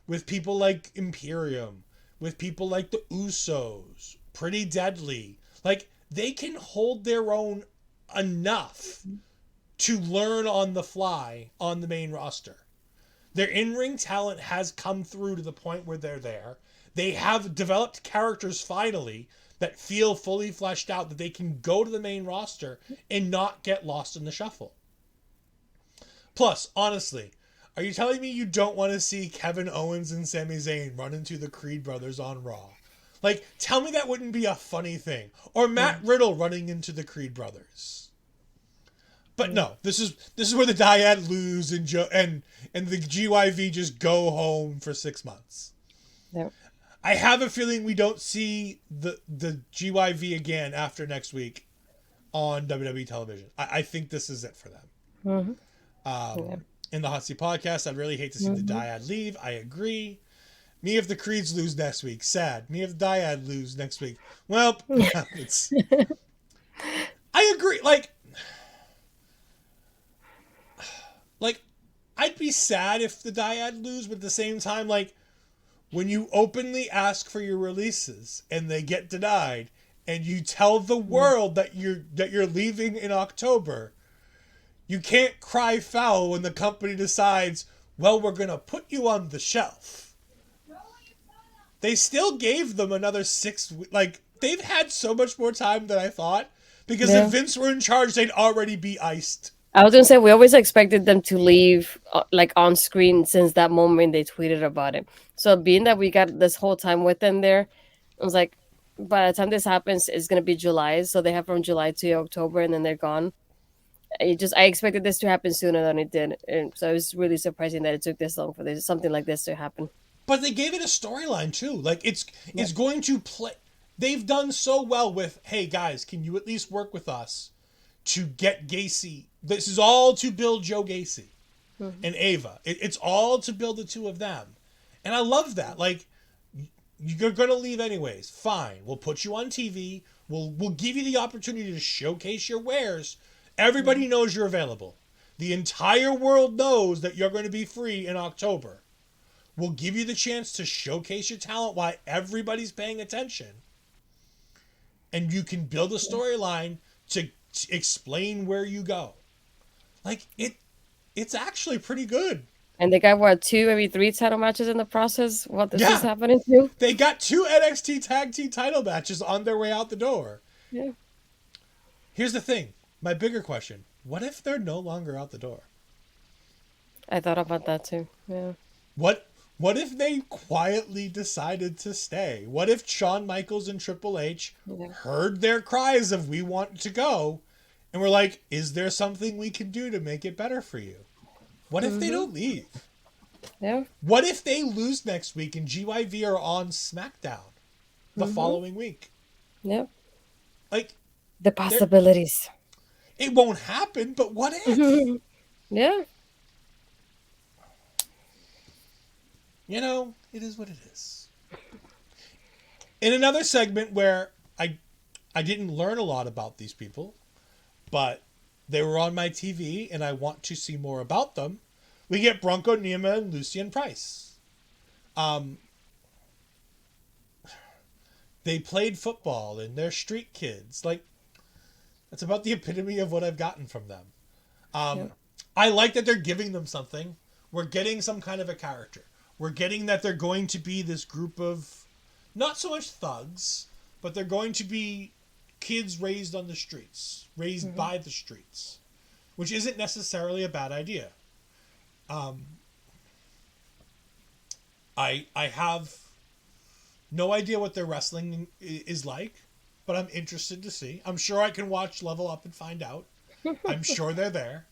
with people like Imperium, with people like the Usos, Pretty Deadly. Like, they can hold their own enough to learn on the fly on the main roster. Their in-ring talent has come through to the point where they're there. They have developed characters finally that feel fully fleshed out, that they can go to the main roster and not get lost in the shuffle. Plus, honestly, are you telling me you don't want to see Kevin Owens and Sami Zayn run into the Creed brothers on Raw? Like, tell me that wouldn't be a funny thing. Or Matt Riddle running into the Creed brothers. But no, this is where the Dyad lose and the GYV just go home for 6 months. Yep. I have a feeling we don't see the GYV again after next week on WWE television. I think this is it for them. In the Hot Seat Podcast, I'd really hate to see the Dyad leave. I agree. Me if the Creeds lose next week. Sad. Me if the Dyad lose next week. Well, it's... I agree. Like, I'd be sad if the Dyad lose, but at the same time, like, when you openly ask for your releases and they get denied, and you tell the world that you're leaving in October, you can't cry foul when the company decides, well, we're going to put you on the shelf. They still gave them another 6 weeks. Like, they've had so much more time than I thought. Because if Vince were in charge, they'd already be iced. I was gonna say we always expected them to leave like on screen since that moment they tweeted about it. So being that we got this whole time with them there, I was like, by the time this happens, it's gonna be July. So they have from July to October, and then they're gone. I expected this to happen sooner than it did, and so it was really surprising that it took this long for this something like this to happen. But they gave it a storyline too. Like it's going to play. They've done so well with, hey guys, can you at least work with us to get Gacy? This is all to build Joe Gacy and Ava. It's all to build the two of them. And I love that. Like, you're going to leave anyways. Fine. We'll put you on TV. We'll give you the opportunity to showcase your wares. Everybody knows you're available. The entire world knows that you're going to be free in October. We'll give you the chance to showcase your talent while everybody's paying attention. And you can build a storyline to explain where you go. Like, it's actually pretty good. And they got, what, 2, maybe 3 title matches in the process? What this is happening to? They got 2 NXT Tag Team title matches on their way out the door. Yeah. Here's the thing. My bigger question. What if they're no longer out the door? I thought about that too. Yeah. What if they quietly decided to stay? What if Shawn Michaels and Triple H heard their cries of we want to go and were like, is there something we can do to make it better for you? What if they don't leave? Yeah. What if they lose next week and GYV are on SmackDown the following week? Yep. Like, the possibilities. It won't happen, but what if? Yeah. You know, it is what it is. In another segment where I didn't learn a lot about these people, but they were on my TV and I want to see more about them, we get Bronco Nima and Lucien Price. They played football and they're street kids. Like, that's about the epitome of what I've gotten from them. I like that they're giving them something. We're getting some kind of a character. We're getting that they're going to be this group of, not so much thugs, but they're going to be kids raised on the streets, raised by the streets, which isn't necessarily a bad idea. I have no idea what their wrestling is like, but I'm interested to see. I'm sure I can watch Level Up and find out. I'm sure they're there.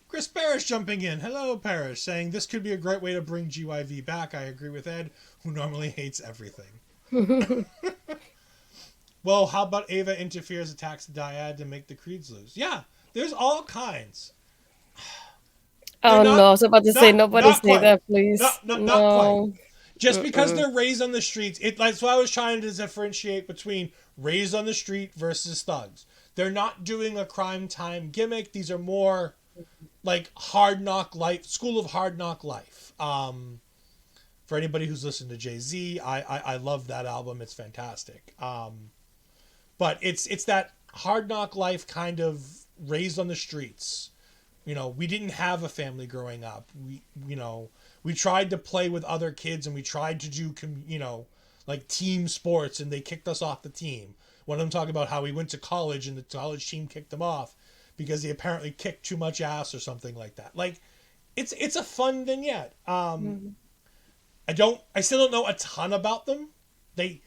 Chris Parrish jumping in. Hello, Parrish, saying this could be a great way to bring GYV back. I agree with Ed, who normally hates everything. Well, how about Ava interferes, attacks the dyad to make the Creeds lose? Yeah, there's all kinds. Oh, no, I was about to say, nobody say that, please. Not quite. Just because they're raised on the streets, that's why I was trying to differentiate between raised on the street versus thugs. They're not doing a crime time gimmick. These are more like Hard Knock Life, School of Hard Knock Life. For anybody who's listened to Jay-Z, I love that album. It's fantastic. But it's that Hard Knock Life kind of raised on the streets. You know, we didn't have a family growing up. We tried to play with other kids and we tried to do, like team sports, and they kicked us off the team. When I'm talking about how we went to college and the college team kicked them off because he apparently kicked too much ass or something like that. Like, it's a fun vignette. I still don't know a ton about them. They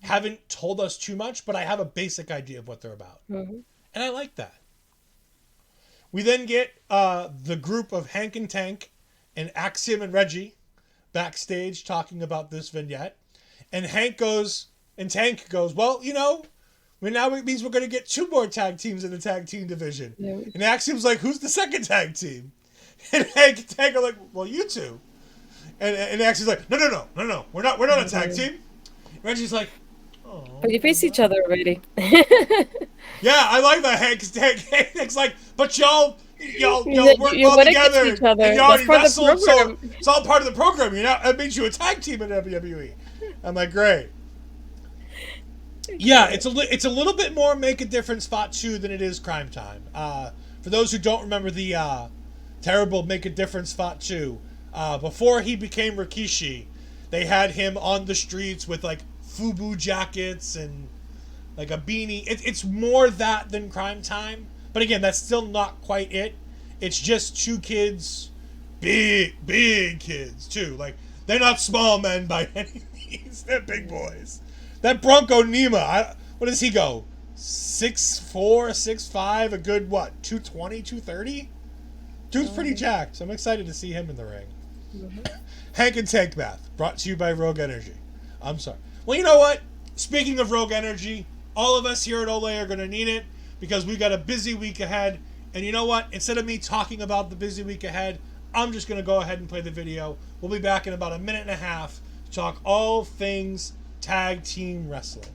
haven't told us too much, but I have a basic idea of what they're about. And I like that. We then get the group of Hank and Tank and Axiom and Reggie backstage talking about this vignette. And Tank goes, well, now it means we're going to get 2 more tag teams in the tag team division. Yeah. And Axiom's like, who's the second tag team? And Hank and Tank are like, well, you 2. And Axiom's like, no, we're not a tag team. And Reggie's like, oh. But you face each other already. Yeah, I like that. Hank's like, but y'all work well together. Each other. And you already wrestled, so it's all part of the program. It means you a tag team in WWE. I'm like, great. Yeah, it's a little bit more make a difference spot 2 than it is Crime Time. For those who don't remember the terrible Make a Difference spot 2, before he became Rikishi, they had him on the streets with like FUBU jackets and like a beanie. It's more that than Crime Time. But again, that's still not quite it. It's just 2 kids, big kids too. Like, they're not small men by any means. They're big boys. That Bronco Nima, what does he go? 6'4", 6'5", a good what? 220, 230? Dude's pretty jacked. So I'm excited to see him in the ring. Hank and Tank Bath, brought to you by Rogue Energy. I'm sorry. Well, you know what? Speaking of Rogue Energy, all of us here at Ol'Ed are going to need it because we got a busy week ahead. And you know what? Instead of me talking about the busy week ahead, I'm just going to go ahead and play the video. We'll be back in about a minute and a half to talk all things tag team wrestling.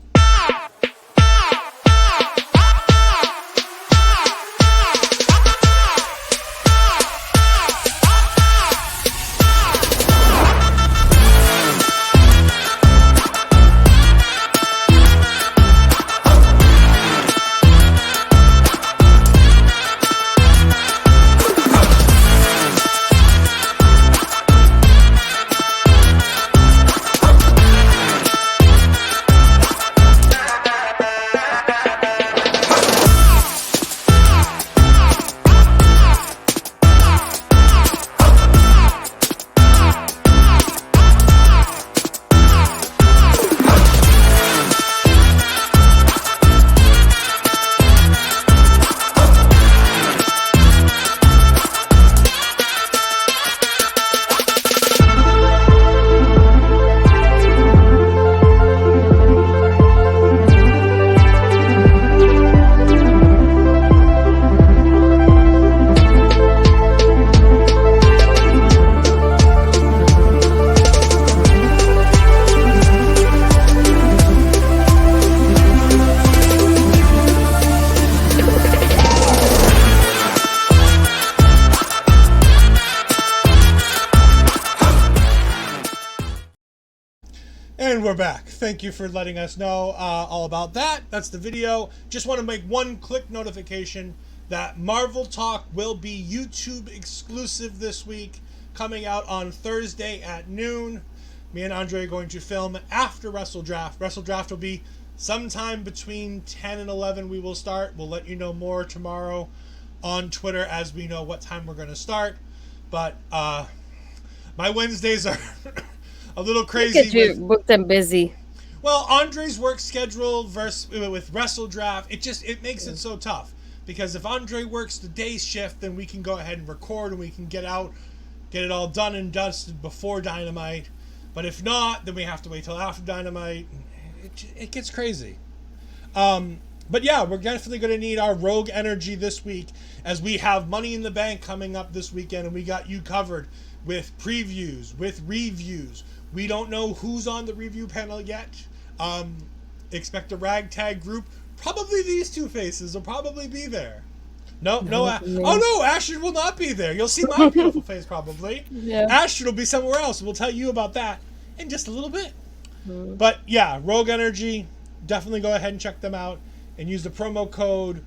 And we're back. Thank you for letting us know all about that. That's the video. Just want to make one quick notification that Marvel Talk will be YouTube exclusive this week, coming out on Thursday at noon. Me and Andre are going to film after Wrestle Draft. Wrestle Draft will be sometime between 10 and 11 we will start. We'll let you know more tomorrow on Twitter as we know what time we're going to start. But my Wednesdays are a little crazy. Look at you, booked and busy. Well, Andre's work schedule with Wrestle Draft, it makes it so tough. Because if Andre works the day shift, then we can go ahead and record and we can get it all done and dusted before Dynamite. But if not, then we have to wait till after Dynamite. It gets crazy. But yeah, we're definitely going to need our Rogue Energy this week as we have Money in the Bank coming up this weekend, and we got you covered with previews, with reviews. We don't know who's on the review panel yet. Expect a ragtag group. Probably these two faces will probably be there. No. Oh no, Astrid will not be there. You'll see my beautiful face probably. Yeah. Astrid will be somewhere else. We'll tell you about that in just a little bit. But yeah, Rogue Energy, definitely go ahead and check them out and use the promo code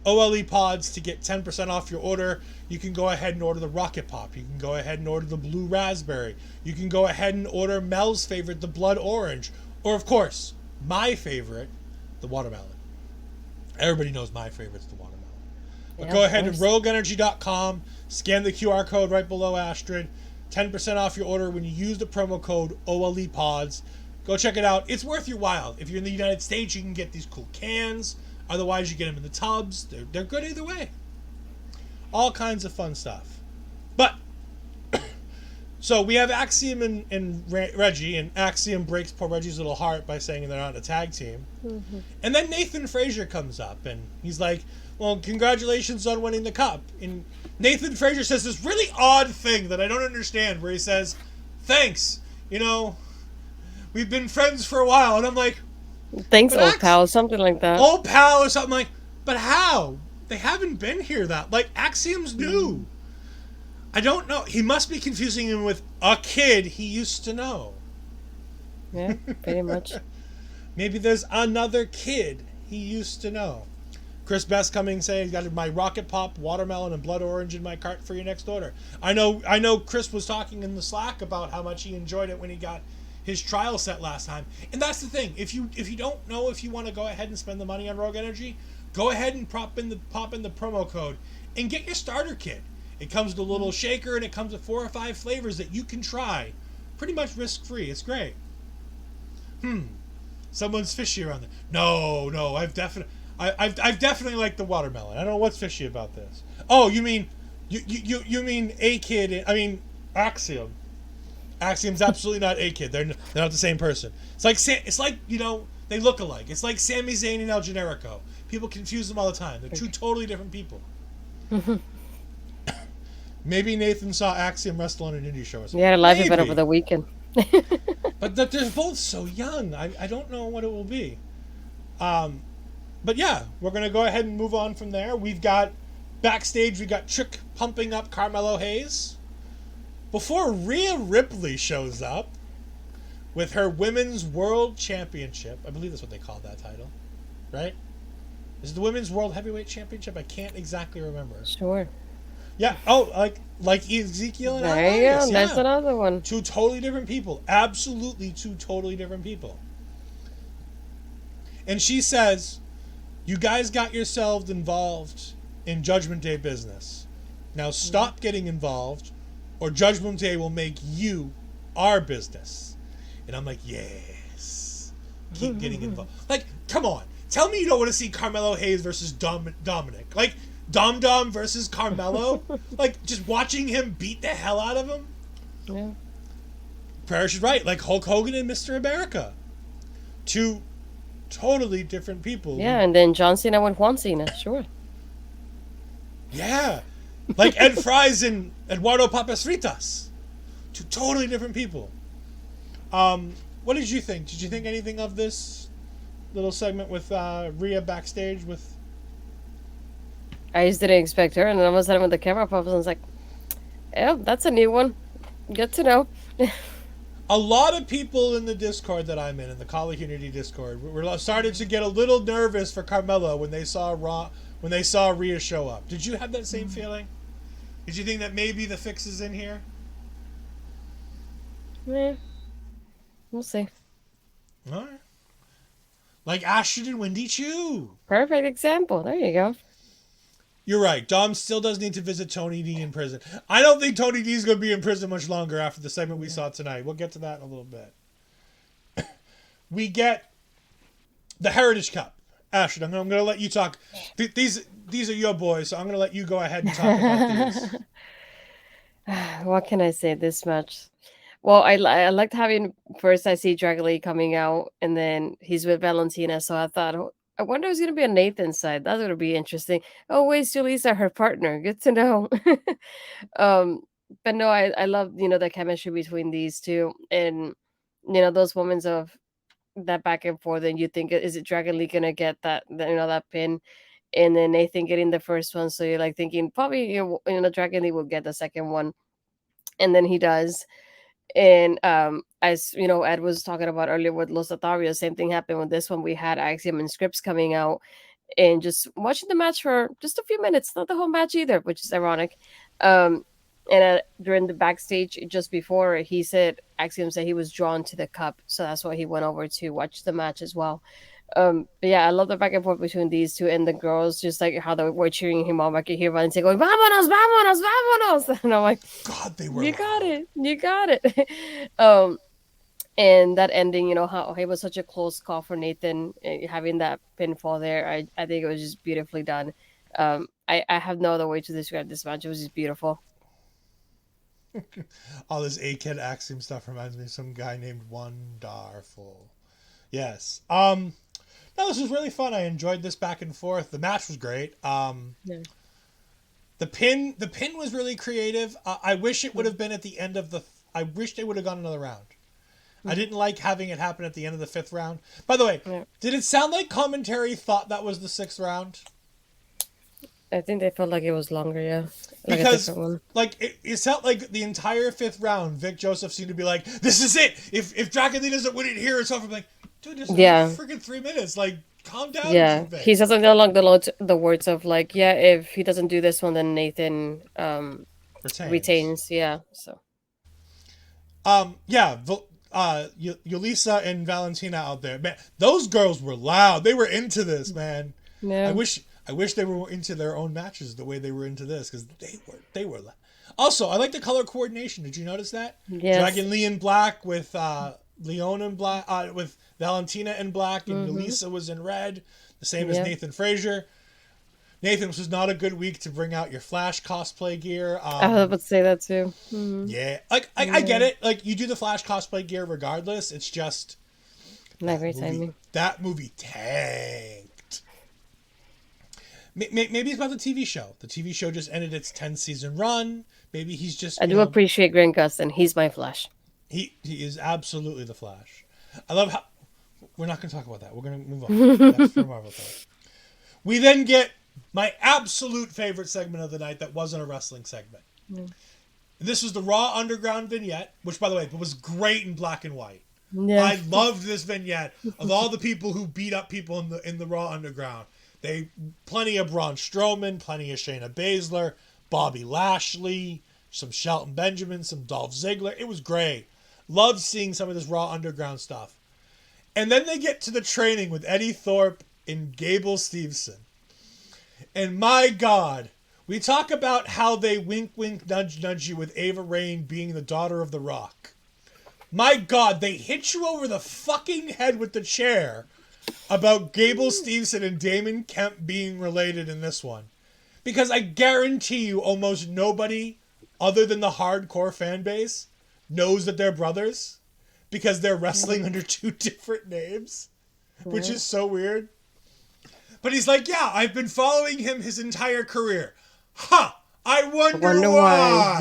OLEPods to get 10% off your order. You can go ahead and order the Rocket Pop. You can go ahead and order the Blue Raspberry. You can go ahead and order Mel's favorite, the Blood Orange. Or, of course, my favorite, the Watermelon. Everybody knows my favorite's the Watermelon. But go ahead to rogueenergy.com, scan the QR code right below Astrid. 10% off your order when you use the promo code OLEPods. Go check it out. It's worth your while. If you're in the United States, you can get these cool cans. Otherwise, you get them in the tubs. They're good either way. All kinds of fun stuff. But, so we have Axiom and Reggie, and Axiom breaks poor Reggie's little heart by saying they're not in a tag team. Mm-hmm. And then Nathan Frazier comes up, and he's like, well, congratulations on winning the cup. And Nathan Frazier says this really odd thing that I don't understand, where he says, thanks, we've been friends for a while. And I'm like, thanks, old pal, something like that. Old pal or something like, but how? They haven't been here that. Like, Axiom's new. I don't know. He must be confusing him with a kid he used to know. Yeah, pretty much. Maybe there's another kid he used to know. Chris Best coming saying he's got my rocket pop, watermelon, and blood orange in my cart for your next order. I know Chris was talking in the Slack about how much he enjoyed it when he got his trial set last time. And that's the thing. If you don't know if you want to go ahead and spend the money on Rogue Energy, go ahead and pop in the promo code and get your starter kit. It comes with a little shaker and it comes with 4 or 5 flavors that you can try pretty much risk-free. It's great. Someone's fishy around there. No, I've definitely liked the watermelon. I don't know what's fishy about this. Oh, you mean A-Kid? I mean Axiom. Axiom's absolutely not A-Kid. They're not the same person. It's like they look alike. It's like Sami Zayn and El Generico. People confuse them all the time. They're two totally different people. Maybe Nathan saw Axiom wrestle on an indie show or something. Yeah, a live event over the weekend. But they're both so young. I don't know what it will be. But yeah, we're going to go ahead and move on from there. We've got backstage, we got Trick pumping up Carmelo Hayes before Rhea Ripley shows up with her Women's World Championship. I believe that's what they call that title, right? Is it the Women's World Heavyweight Championship? I can't exactly remember. Sure. Yeah. Oh, like Ezekiel and there you go. Yeah. That's another one. 2 totally different people. Absolutely 2 totally different people. And she says, you guys got yourselves involved in Judgment Day business. Now stop getting involved or Judgment Day will make you our business. And I'm like, yes. Keep getting involved. Like, come on. Tell me you don't want to see Carmelo Hayes versus Dominic. Like, Dom versus Carmelo. Like, just watching him beat the hell out of him. Yeah. Parrish is right. Like Hulk Hogan and Mr. America. 2 totally different people. Yeah, and then John Cena with Juan Cena. Sure. Yeah. Like Ed Fries and Eduardo Papas Fritas. 2 totally different people. What did you think? Did you think anything of this little segment with Rhea backstage with... I just didn't expect her, and then all of a sudden when the camera pops, I was like, "Oh, that's a new one. Good to know." A lot of people in the Discord that I'm in the Kali Unity Discord, were started to get a little nervous for Carmelo when they saw Rhea show up. Did you have that same feeling? Did you think that maybe the fix is in here? Yeah, we'll see. All right. Like Astrid and Wendy Chu. Perfect example. There you go. You're right. Dom still does need to visit Tony D in prison. I don't think Tony D is going to be in prison much longer after the segment we saw tonight. We'll get to that in a little bit. We get the Heritage Cup. Astrid, I'm going to let you talk. These are your boys, so I'm going to let you go ahead and talk about these. What can I say this much? Well, I liked having, first I see Dragon Lee coming out, and then he's with Valentina, so I thought, I wonder who's going to be on Nathan's side. That's going to be interesting. Oh, wait, Julissa, her partner. Good to know. But no, I love, the chemistry between these two. And, those moments of that back and forth. And you think, is it Dragon Lee going to get that pin? And then Nathan getting the first one. So you're like thinking, probably, Dragon Lee will get the second one. And then he does. And as Ed was talking about earlier with Los Otharios, same thing happened with this one. We had Axiom and Scripps coming out and just watching the match for just a few minutes, not the whole match either, which is ironic. And during the backstage just before, Axiom said he was drawn to the cup, so that's why he went over to watch the match as well. But yeah, I love the back and forth between these two and the girls, just like how they were cheering him on. I could hear Valencia going, "Vámonos, vámonos, vámonos!" And I'm like, God, they were. You got it. And that ending, how it was such a close call for Nathan, having that pinfall there. I think it was just beautifully done. I have no other way to describe this match. It was just beautiful. All this A-Kid Axiom stuff reminds me of some guy named Wonderful. Yes. No, this was really fun. I enjoyed this back and forth. The match was great. Yeah. The pin was really creative. I wish it would have been at the end of I wish they would have gone another round. I didn't like having it happen at the end of the 5th round. By the way, Did it sound like commentary thought that was the 6th round? I think they felt like it was longer, yeah. Like because, it felt like the entire 5th round, Vic Joseph seemed to be like, this is it. If Dragon Lee doesn't win it here, it's over. I'm like, dude, this is freaking 3 minutes. Like, calm down, Yeah, he Vince. says something along the words of like, yeah, if he doesn't do this one, then Nathan Retains. retains. Yeah, so Yeah, Yulisa and Valentina out there, man. Those girls were loud. They were into this, man. I yeah, wish they were into their own matches the way they were into this because they were loud. Also, I like the color coordination. Did you notice that? yes, Dragon Lee in black with Leon in black, with Valentina in black, and mm-hmm. Yulisa was in red. The same as Yeah. Nathan Frazier. Nathan, this was not a good week to bring out your Flash cosplay gear. I was about to say that too. Mm-hmm. Yeah, like I get it. Like you do the Flash cosplay gear regardless. It's just Not very timely. that movie tanked. Maybe it's about the TV show. The TV show just ended its 10-season run. Maybe he's just. I do appreciate Grant Gustin. He's my Flash. He is absolutely the Flash. I love how. We're not going to talk about that. We're going to move on. That's for Marvel time. We then get my absolute favorite segment of the night that wasn't a wrestling segment. Mm. This was the Raw Underground vignette, which, by the way, was great in black and white. Yeah. I loved this vignette of all the people who beat up people in the Raw Underground. Plenty of Braun Strowman, plenty of Shayna Baszler, Bobby Lashley, some Shelton Benjamin, some Dolph Ziggler. It was great. Loved seeing some of this Raw Underground stuff. And then they get to the training with Eddie Thorpe and Gable Steveson. And my God, we talk about how they wink, wink, nudge, nudge you with Ava Raine being the daughter of The Rock. My God, they hit you over the fucking head with the chair about Gable Steveson and Damon Kemp being related in this one. Because I guarantee you almost nobody other than the hardcore fan base knows that they're brothers because they're wrestling under two different names, which is so weird. But he's like, yeah, I've been following him his entire career. Huh. I wonder why.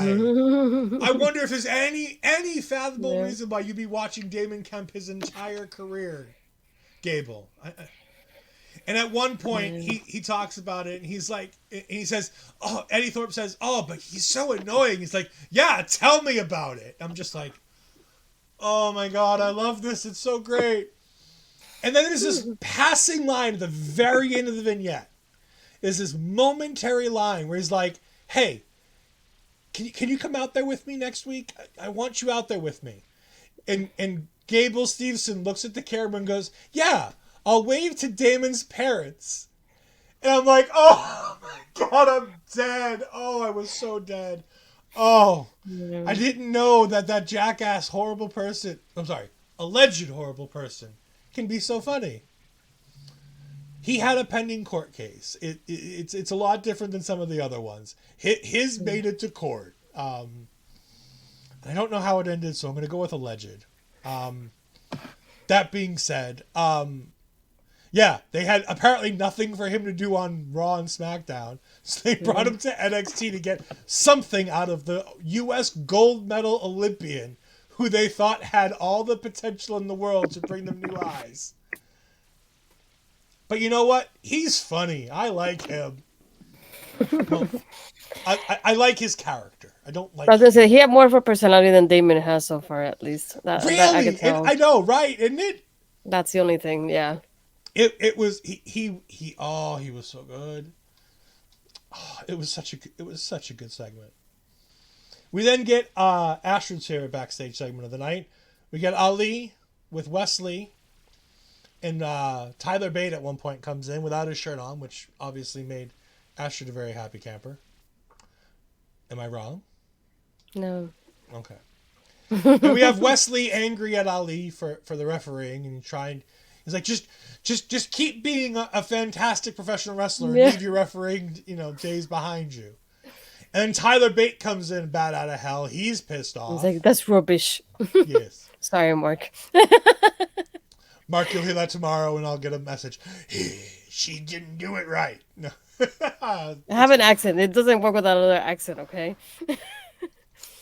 I wonder if there's any fathomable reason why you'd be watching Damon Kemp his entire career, Gable. And at one point, he talks about it, and he's like, and he says, oh, Eddie Thorpe says, oh, but he's so annoying. He's like, yeah, tell me about it. I'm just like, oh my God, I love this. It's so great. And then there's this passing line at the very end of the vignette. There's this momentary line where he's like, hey, can you come out there with me next week? I want you out there with me. And Gable Steveson looks at the camera and goes, yeah, I'll wave to Damon's parents. And I'm like, oh my God, I'm dead. Oh, I was so dead. Oh, I didn't know that jackass horrible person, alleged horrible person can be so funny. He had a pending court case. It's a lot different than some of the other ones. His made it to court. I don't know how it ended, so I'm going to go with alleged. That being said, yeah, they had apparently nothing for him to do on Raw and SmackDown, so they brought him to NXT to get something out of the U.S. gold medal Olympian, who they thought had all the potential in the world to bring them new eyes. But you know what? He's funny. I like him. Well, I like his character. I don't like. I was gonna say he had more of a personality than Damon has so far, at least. That I can tell. I know, right? Isn't it? That's the only thing. Yeah. It was he. Oh, he was so good. Oh, it was such a good segment. We then get Astrid's favorite backstage segment of the night. We get Ali with Wesley. And Tyler Bate at one point comes in without his shirt on, which obviously made Astrid a very happy camper. Am I wrong? No. Okay. And we have Wesley angry at Ali for the refereeing, and he's like, just keep being a fantastic professional wrestler and leave your refereeing, days behind you. And then Tyler Bate comes in, bat out of hell. He's pissed off. He's like, that's rubbish. Yes. Sorry, Mark. Mark, you'll hear that tomorrow, and I'll get a message. She didn't do it right. No. I have an accent. It doesn't work without another accent, okay?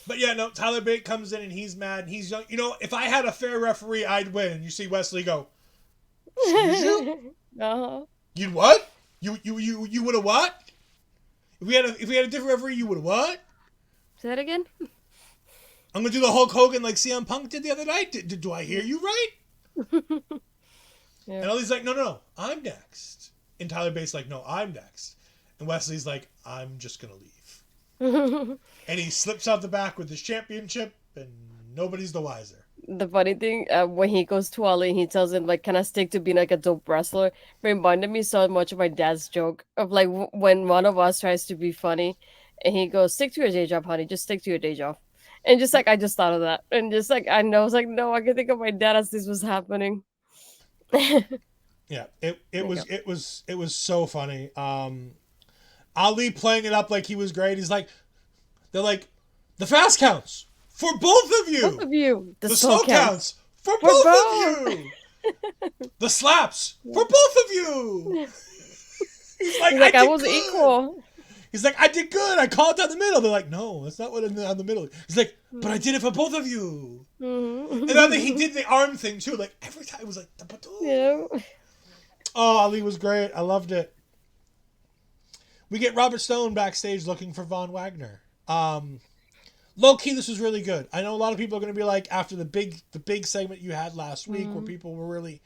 But yeah, no, Tyler Bate comes in, and he's mad. And he's, if I had a fair referee, I'd win. And you see Wesley go, excuse you? Uh-huh. You'd what? You would have what? If we had a different referee, you would have what? Say that again? I'm going to do the Hulk Hogan like CM Punk did the other night. Do I hear you right? Yeah. And Ollie's like, no, I'm next. And Tyler Bates like, no, I'm next. And Wesley's like, I'm just gonna leave. And he slips out the back with his championship, and nobody's the wiser. The funny thing, when he goes to Ali, he tells him like, "Can I stick to being like a dope wrestler?" Reminded me so much of my dad's joke of like when one of us tries to be funny, and he goes, "Stick to your day job, honey. Just stick to your day job." And just like I just thought of that, and just like I know, I was like, no, I can think of my dad as this was happening. There Yeah, it you was go. it was it was so funny. Ali playing it up like he was great. He's like, they're like, the fast counts for both of Both you. of you, the The slow slow count counts for for both of both. you. The slaps Yeah. for both of you. He's like, He's I like, I did was good. equal. He's like, I did good. I called down the middle. They're like, no, that's not what in down the middle. He's like, but I did it for both of you. And then he Mhm. did the arm thing too. Like every time it was like, Yeah. oh, Ali was great. I loved it. We get Robert Stone backstage looking for Von Wagner. Low key, this was really good. I know a lot of people are going to be like, after the big segment you had last week, where Mhm. people were really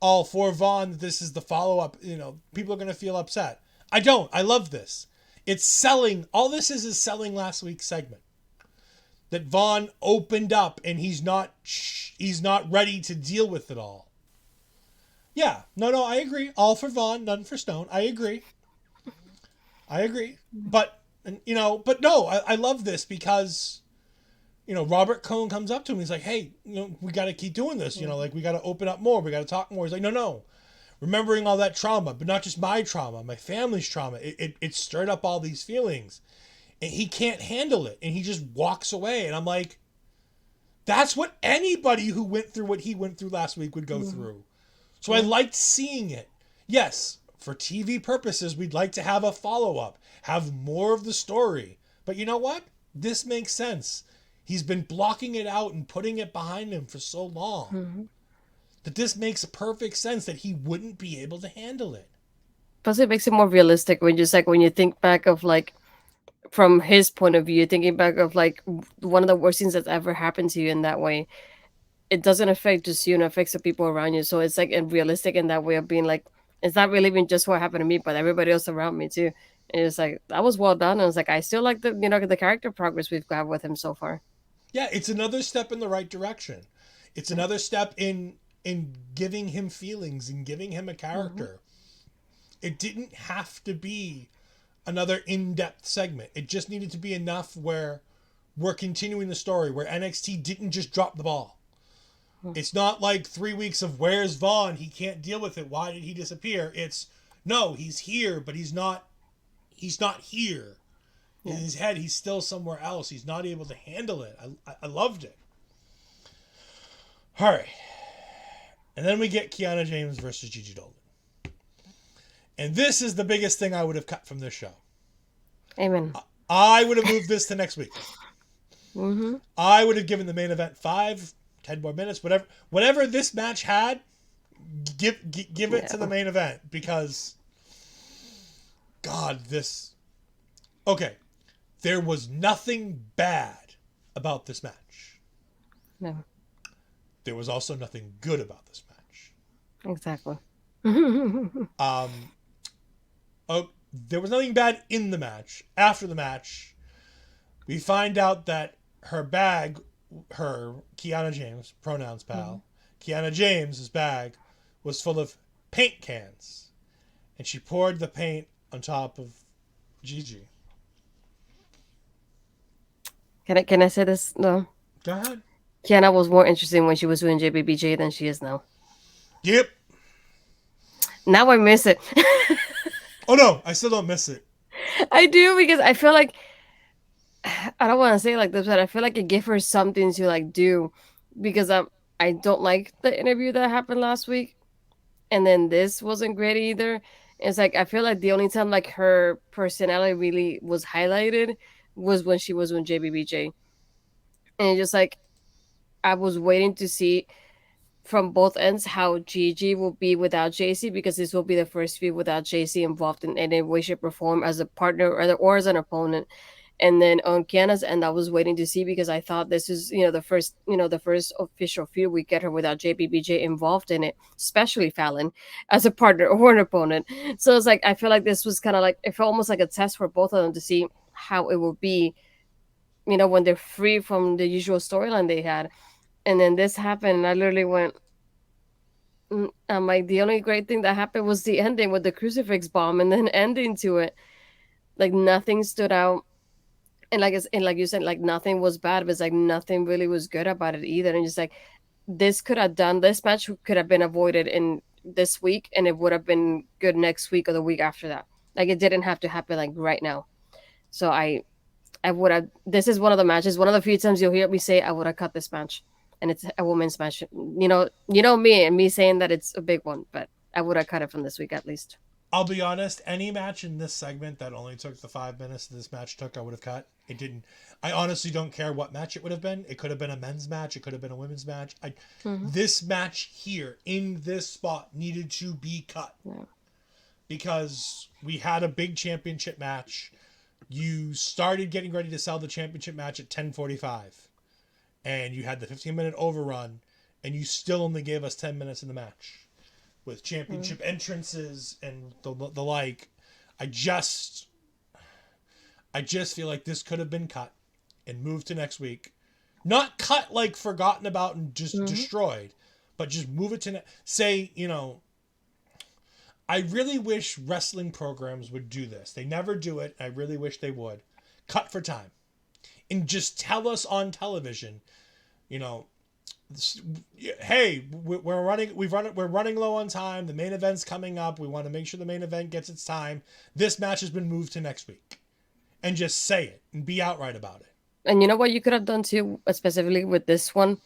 all for Vaughn, this is the follow up. People are going to feel upset. I don't. I love this. It's selling. All this is selling last week's segment. That Vaughn opened up and he's not ready to deal with it all. Yeah, no, I agree. All for Vaughn, none for Stone. I agree. I agree. But no, I love this because Robert Cohn comes up to him. He's like, hey, we got to keep doing this. Like we got to open up more. We got to talk more. He's like, no. Remembering all that trauma, but not just my trauma, my family's trauma. It stirred up all these feelings. And he can't handle it. And he just walks away. And I'm like, that's what anybody who went through what he went through last week would go Mhm. through. So I Yeah. liked seeing it. Yes, for TV purposes, we'd like to have a follow up, have more of the story. But you know what? This makes sense. He's been blocking it out and putting it behind him for so long Mhm. that this makes perfect sense that he wouldn't be able to handle it. Plus, it makes it more realistic when just like when you think back of like from his point of view, thinking back of like one of the worst things that's ever happened to you in that way. It doesn't affect just you, and affects the people around you. So it's like realistic in that way of being like, it's not really even just what happened to me, but everybody else around me too. And it's like that was well done. And it's like I still like the character progress we've got with him so far. Yeah, it's another step in the right direction. It's Yeah. another step in giving him feelings and giving him a Hmm. character. It didn't have to be another in-depth segment. It just needed to be enough where we're continuing the story, where NXT didn't just drop the ball. It's not like 3 weeks of where's Vaughn? He can't deal with it. Why did he disappear? It's no, he's here, but he's not. He's not here. In Yeah. his head, he's still somewhere else. He's not able to handle it. I loved it. All right, and then we get Kiana James versus Gigi Dolan, and this is the biggest thing I would have cut from this show. Amen. I would have moved this to next week. Mm-hmm. I would have given the main event 5, 10 more minutes, whatever this match had. Give it to the Yeah. main event because God, this okay. There was nothing bad about this match. No. There was also nothing good about this match. Exactly. Yeah. Um, there was nothing bad in the match. After the match, we find out that her bag, her Kiana James, pronouns pal, Kiana James's bag was full of paint cans. And she poured the paint on top of Gigi. Can I say this? No. Go ahead. Kiana was more interesting when she was doing JBBJ than she is now. Yep. Now I miss it. Oh no, I still don't miss it. I do because I feel like I don't want to say it like this, but I feel like it gave her something to like do because I don't like the interview that happened last week, and then this wasn't great either. It's like I feel like the only time like her personality really was highlighted was when she was on JBBJ, and it's just like I was waiting to see from both ends how Gigi will be without JC because this will be the first feud without JC involved in any way, shape, or form as a partner or as an opponent. And then on Kiana's end, I was waiting to see because I thought this is, the first official feud we get her without JBBJ involved in it, especially Fallon as a partner or an opponent. So it's like I feel like this was kind of like it felt almost like a test for both of them to see how it would be, when they're free from the usual storyline they had. And then this happened, and I literally went, I'm like, the only great thing that happened was the ending with the crucifix bomb and then ending to it. Like nothing stood out. And like you said, like nothing was bad, but it's like nothing really was good about it either. And just like this match could have been avoided in this week, and it would have been good next week or the week after that. Like it didn't have to happen like right now. So I would have. This is one of the matches. One of the few times you'll hear me say I would have cut this match, and it's a women's match. Me and me saying that it's a big one, but I would have cut it from this week at least. I'll be honest, any match in this segment that only took the 5 minutes this match took, I would have cut. It didn't. I honestly don't care what match it would have been. It could have been a men's match. It could have been a women's match. This match here, in this spot, needed to be cut. Yeah. Because we had a big championship match. You started getting ready to sell the championship match at 10:45. And you had the 15-minute overrun. And you still only gave us 10 minutes in the match. With championship entrances and the like. I just feel like this could have been cut and moved to next week. Not cut like forgotten about and just destroyed, but just move it to say, I really wish wrestling programs would do this. They never do it. I really wish they would. Cut for time. And just tell us on television, hey, we're running low on time. The main event's coming up. We want to make sure the main event gets its time. This match has been moved to next week. And just say it and be outright about it. And you know what you could have done too, specifically with this one?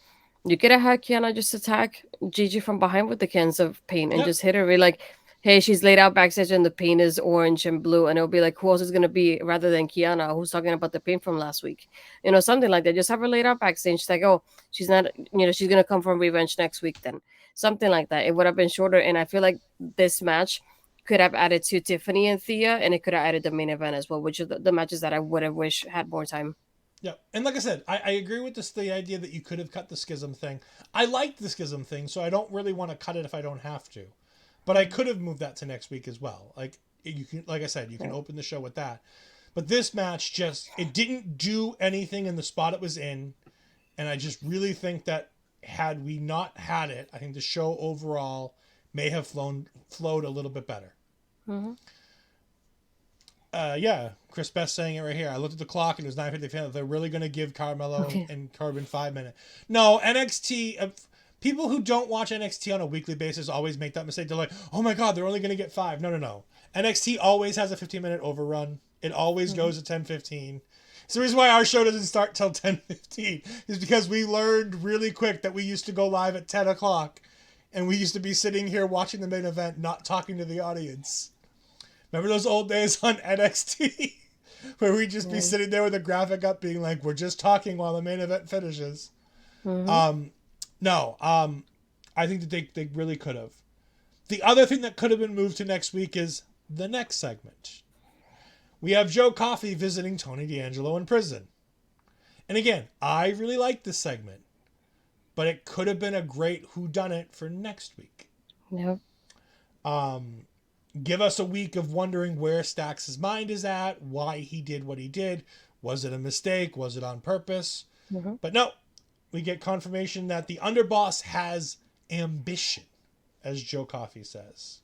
You could have had Kiana just attack Gigi from behind with the cans of paint and just hit her. Be like, hey, she's laid out backstage and the paint is orange and blue. And it'll be like, who else is going to be rather than Kiana, who's talking about the paint from last week? Something like that. Just have her laid out backstage. She's like, oh, she's not, she's going to come from revenge next week then. Something like that. It would have been shorter. And I feel like this match could have added to Tiffany and Thea, and it could have added the main event as well, which are the matches that I would have wished had more time. Yeah, and like I said, I agree with the idea that you could have cut the schism thing. I like the schism thing, so I don't really want to cut it if I don't have to. But I could have moved that to next week as well. Like you can, like I said, you can open the show with that. But this match it didn't do anything in the spot it was in, and I just really think that had we not had it, I think the show overall may have flowed a little bit better. Mm-hmm. Yeah, Chris Best saying it right here. I looked at the clock and it was 9:50. They're really going to give Carmelo and Corbin 5 minutes. No, NXT. People who don't watch NXT on a weekly basis always make that mistake. They're like, oh my God, they're only going to get 5. No. NXT always has a 15-minute overrun. It always goes at 10:15. It's the reason why our show doesn't start till 10:15 is because we learned really quick that we used to go live at 10 o'clock and we used to be sitting here watching the main event, not talking to the audience. Remember those old days on NXT where we'd just be sitting there with a graphic up being like, we're just talking while the main event finishes. I think that they really could have. The other thing that could have been moved to next week is the next segment. We have Joe Coffey visiting Tony D'Angelo in prison. And again, I really like this segment, but it could have been a great whodunit for next week. Yep. Give us a week of wondering where Stax' mind is at, why he did what he did. Was it a mistake? Was it on purpose? Mm-hmm. But no, we get confirmation that the underboss has ambition, as Joe Coffey says.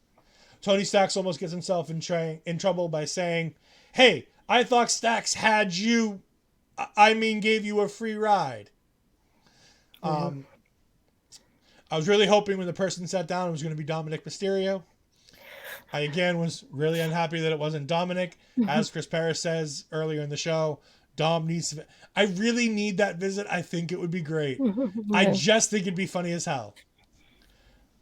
Tony Stax almost gets himself in trouble by saying, hey, I thought Stax had you, gave you a free ride. Mm-hmm. I was really hoping when the person sat down it was going to be Dominic Mysterio. I, again, was really unhappy that it wasn't Dominic. As Chris Paris says earlier in the show, Dom needs to... I really need that visit. I think it would be great. Yeah. I just think it'd be funny as hell.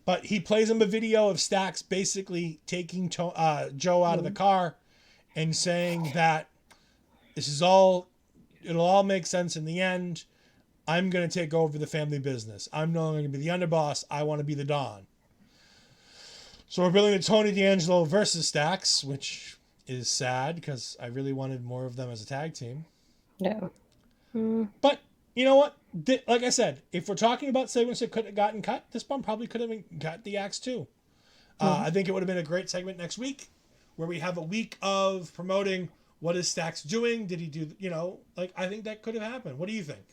But he plays him a video of Stax basically taking Joe out of the car and saying that it'll all make sense in the end. I'm going to take over the family business. I'm no longer going to be the underboss. I want to be the Don. So we're building a Tony D'Angelo versus Stax, which is sad because I really wanted more of them as a tag team. Yeah. Mm. But you know what? Like I said, if we're talking about segments that could have gotten cut, this one probably could have got the axe too. Mm-hmm. I think it would have been a great segment next week, where we have a week of promoting what is Stacks doing. Did he do? Like I think that could have happened. What do you think?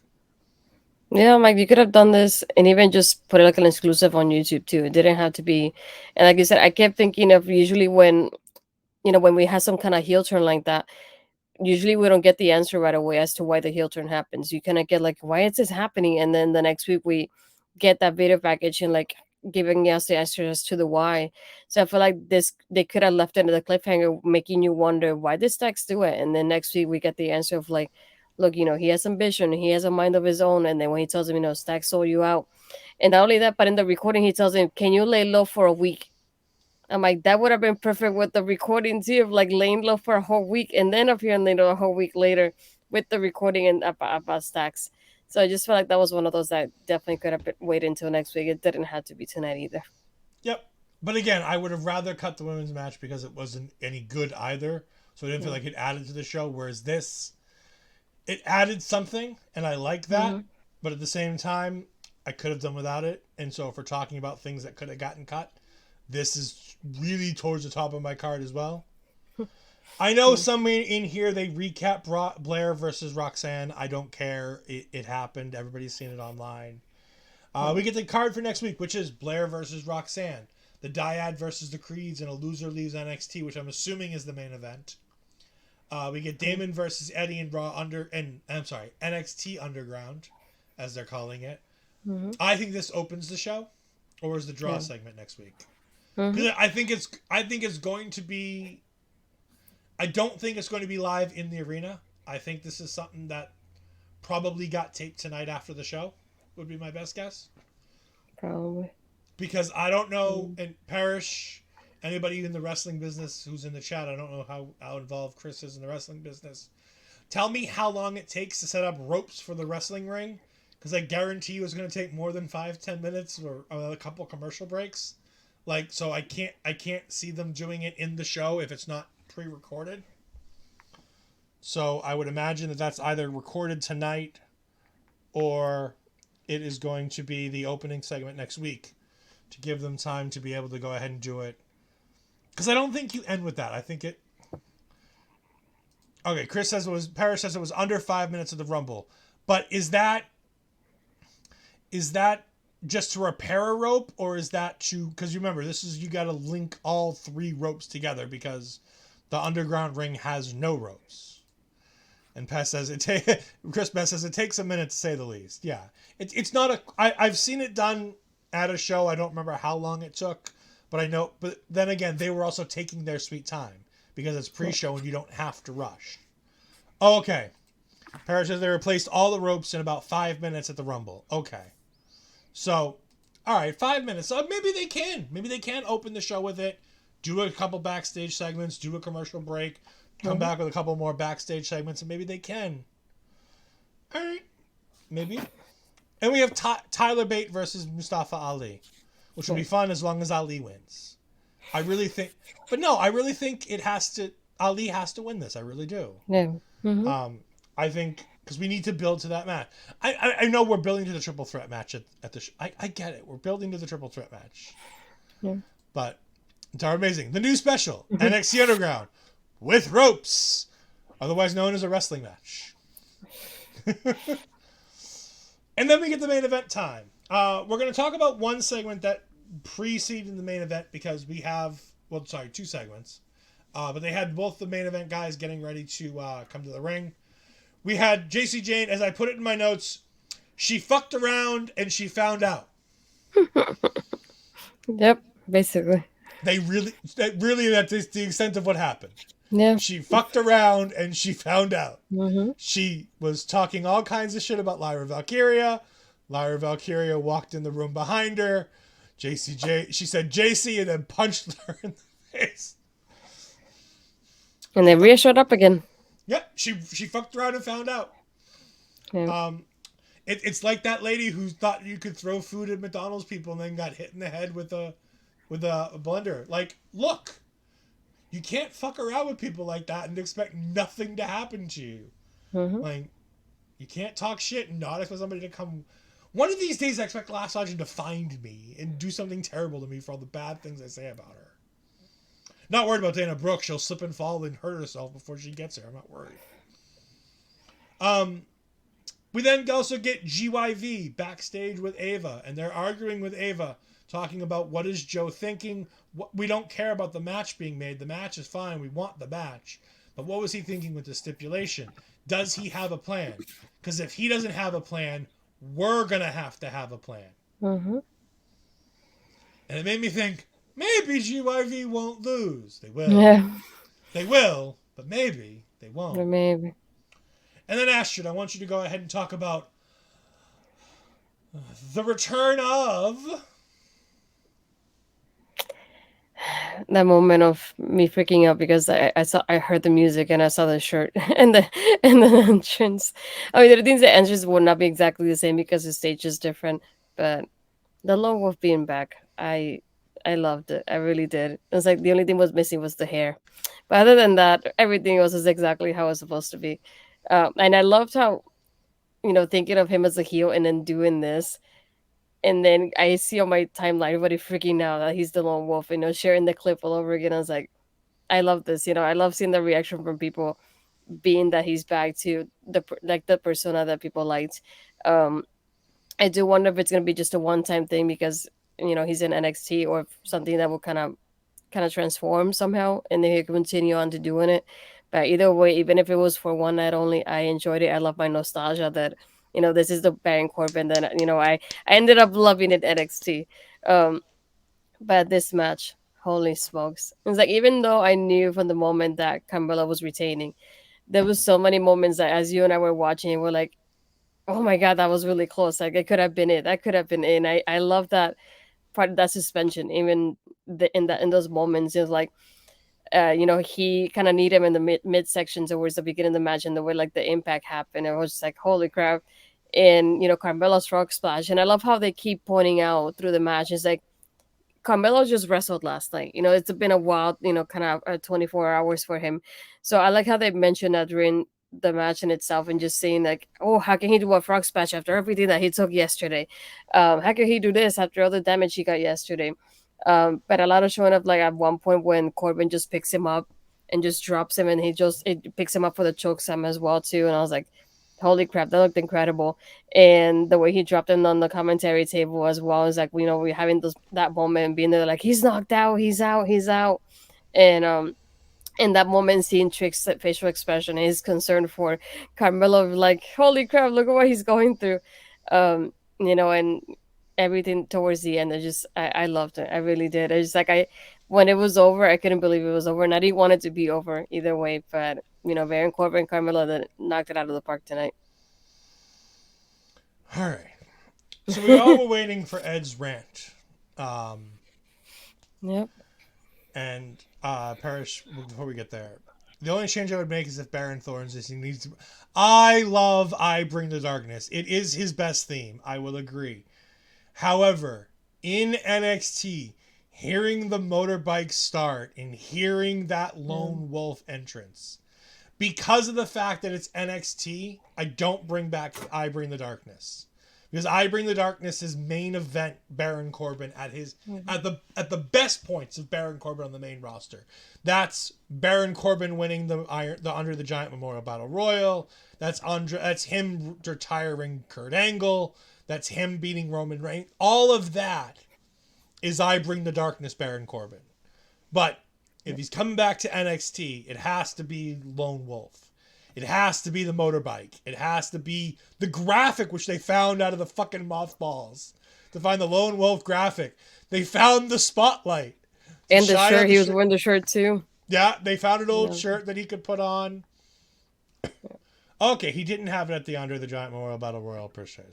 Yeah, I'm like you could have done this and even just put it like an exclusive on YouTube too. It didn't have to be. And like you said, I kept thinking of usually when when we have some kind of heel turn like that, usually we don't get the answer right away as to why the heel turn happens. You kind of get like, why is this happening? And then the next week we get that video package and like giving us the answers to the why. So I feel like this they could have left it in the cliffhanger, making you wonder why did Stacks do it? And then next week we get the answer of like, look, he has ambition, he has a mind of his own. And then when he tells him, Stacks sold you out. And not only that, but in the recording he tells him, can you lay low for a week? I'm like, that would have been perfect with the recording too, of like laying low for a whole week and then appearing later a whole week later with the recording and about Stacks. So I just felt like that was one of those that definitely could have waited until next week. It didn't have to be tonight either. Yep. But again, I would have rather cut the women's match because it wasn't any good either. So I didn't feel like it added to the show. Whereas this, it added something, and I like that. Mm-hmm. But at the same time, I could have done without it. And so if we're talking about things that could have gotten cut, this is really towards the top of my card as well. I know somewhere in here they recap Blair versus Roxanne. I don't care. It happened. Everybody's seen it online. We get the card for next week, which is Blair versus Roxanne. The Dyad versus the Creeds, and a loser leaves NXT, which I'm assuming is the main event. We get Damon versus Eddie and NXT Underground, as they're calling it. Mm-hmm. I think this opens the show, or is the draw segment next week? Because Mm-hmm. I think it's going to be. I don't think it's going to be live in the arena. I think this is something that probably got taped tonight after the show. Would be my best guess. Probably. Because I don't know, and Parrish, anybody in the wrestling business who's in the chat, I don't know how involved Chris is in the wrestling business. Tell me how long it takes to set up ropes for the wrestling ring, because I guarantee you it's going to take more than 5-10 minutes or a couple commercial breaks. Like, so I can't see them doing it in the show if it's not pre-recorded. So I would imagine that that's either recorded tonight or it is going to be the opening segment next week to give them time to be able to go ahead and do it. Because I don't think you end with that. I think it... Okay, Parrish says it was under 5 minutes of the Rumble. But is that just to repair a rope, or is that to... Because you remember, you got to link all 3 ropes together because the underground ring has no ropes. And Chris Best says it takes a minute to say the least. Yeah. It's not a... I've seen it done at a show. I don't remember how long it took, but I know. But then again, they were also taking their sweet time because it's pre-show and you don't have to rush. Oh, okay. Parrish says they replaced all the ropes in about 5 minutes at the Rumble. Okay. So, all right, 5 minutes. So maybe they can. Maybe they can open the show with it, do a couple backstage segments, do a commercial break, come back with a couple more backstage segments, and maybe they can. All right. Maybe. And we have Tyler Bate versus Mustafa Ali, which will be fun as long as Ali wins. I really think Ali has to win this. I really do. Yeah. Mm-hmm. I think because we need to build to that match. I know we're building to the triple threat match at the I get it. We're building to the triple threat match. Yeah. But it's amazing. The new special, NXT Underground with ropes, otherwise known as a wrestling match. And then we get the main event time. We're going to talk about one segment that preceded the main event because we have, 2 segments. But they had both the main event guys getting ready to come to the ring. We had JC Jane, as I put it in my notes, she fucked around and she found out. Yep, basically. That's the extent of what happened. Yeah. She fucked around and she found out. Mm-hmm. She was talking all kinds of shit about Lyra Valkyria. Lyra Valkyria walked in the room behind her. She said JC and then punched her in the face. And then Rhea showed up again. Yep, she fucked around and found out. Yeah. It's like that lady who thought you could throw food at McDonald's people and then got hit in the head with a blender. Like, look, you can't fuck around with people like that and expect nothing to happen to you. Mm-hmm. Like, You can't talk shit and not expect somebody to come. One of these days, I expect Lash Legend to find me and do something terrible to me for all the bad things I say about her. Not worried about Dana Brooke. She'll slip and fall and hurt herself before she gets here. I'm not worried. We then also get GYV backstage with Ava, and they're arguing with Ava, talking about what is Joe thinking. We don't care about the match being made. The match is fine. We want the match. But what was he thinking with the stipulation? Does he have a plan? Because if he doesn't have a plan, we're going to have a plan. Mm-hmm. And it made me think, maybe GYV won't lose. They will. Yeah. They will, but maybe they won't. Maybe. And then Astrid, I want you to go ahead and talk about the return of... That moment of me freaking out because I heard the music and I saw the shirt and the entrance. I mean, the things the entrance would not be exactly the same because the stage is different, but the lone wolf being back, I loved it. I really did. It was like the only thing was missing was the hair, but other than that, everything else is exactly how it's supposed to be. And I loved how, thinking of him as a heel and then doing this. And then I see on my timeline everybody freaking out that he's the lone wolf, sharing the clip all over again. I was like, I love this. I love seeing the reaction from people, being that he's back to the persona that people liked. Um, I do wonder if it's gonna be just a one time thing because he's in NXT, or if something that will kind of transform somehow, and then he can continue on to doing it. But either way, even if it was for one night only, I enjoyed it. I love my nostalgia that this is the Baron Corbin that I ended up loving it NXT. Um, but this match, holy smokes! It's like even though I knew from the moment that Carmelo was retaining, there was so many moments that as you and I were watching, we're like, oh my god, that was really close. Like it could have been it. That could have been it. And I love that part of that suspension. Even in those moments, it was like he kind of need him in the midsection towards the beginning of the match, and the way like the impact happened, it was just like holy crap. And Carmelo's frog splash, and I love how they keep pointing out through the match. It's like Carmelo just wrestled last night. It's been a while, kind of 24 hours for him. So I like how they mentioned that during the match in itself, and just saying like, oh, how can he do a frog splash after everything that he took yesterday? How can he do this after all the damage he got yesterday? But a lot of showing up like at one point when Corbin just picks him up and just drops him, and it picks him up for the choke slam as well too. And I was like, holy crap, that looked incredible. And the way he dropped him on the commentary table as well is like, we're having that moment being there like he's knocked out, he's out, he's out. And in that moment, seeing Trick's facial expression, his concern for Carmelo, like, holy crap, look at what he's going through. And everything towards the end, I loved it. I really did. I just like when it was over, I couldn't believe it was over, and I didn't want it to be over either way. But Baron Corbin and Carmelo that knocked it out of the park tonight. All right. So we all were waiting for Ed's rant. Yep. And Parrish, before we get there, the only change I would make is if Baron Thorne's this, he needs to. I Bring the Darkness. It is his best theme. I will agree. However, in NXT, hearing the motorbike start and hearing that lone wolf entrance, because of the fact that it's NXT, I don't bring back I Bring the Darkness. Because I Bring the Darkness is main event Baron Corbin at the best points of Baron Corbin on the main roster. That's Baron Corbin winning the Andre the Giant Memorial Battle Royal. That's him retiring Kurt Angle. That's him beating Roman Reigns. All of that is I Bring the Darkness Baron Corbin. But if he's coming back to NXT, it has to be Lone Wolf. It has to be the motorbike. It has to be the graphic, which they found out of the fucking mothballs. To find the Lone Wolf graphic. They found the spotlight. And the shirt. He was wearing the shirt too. Yeah, they found an old shirt that he could put on. Okay, he didn't have it at the Andre the Giant Memorial Battle Royal per se.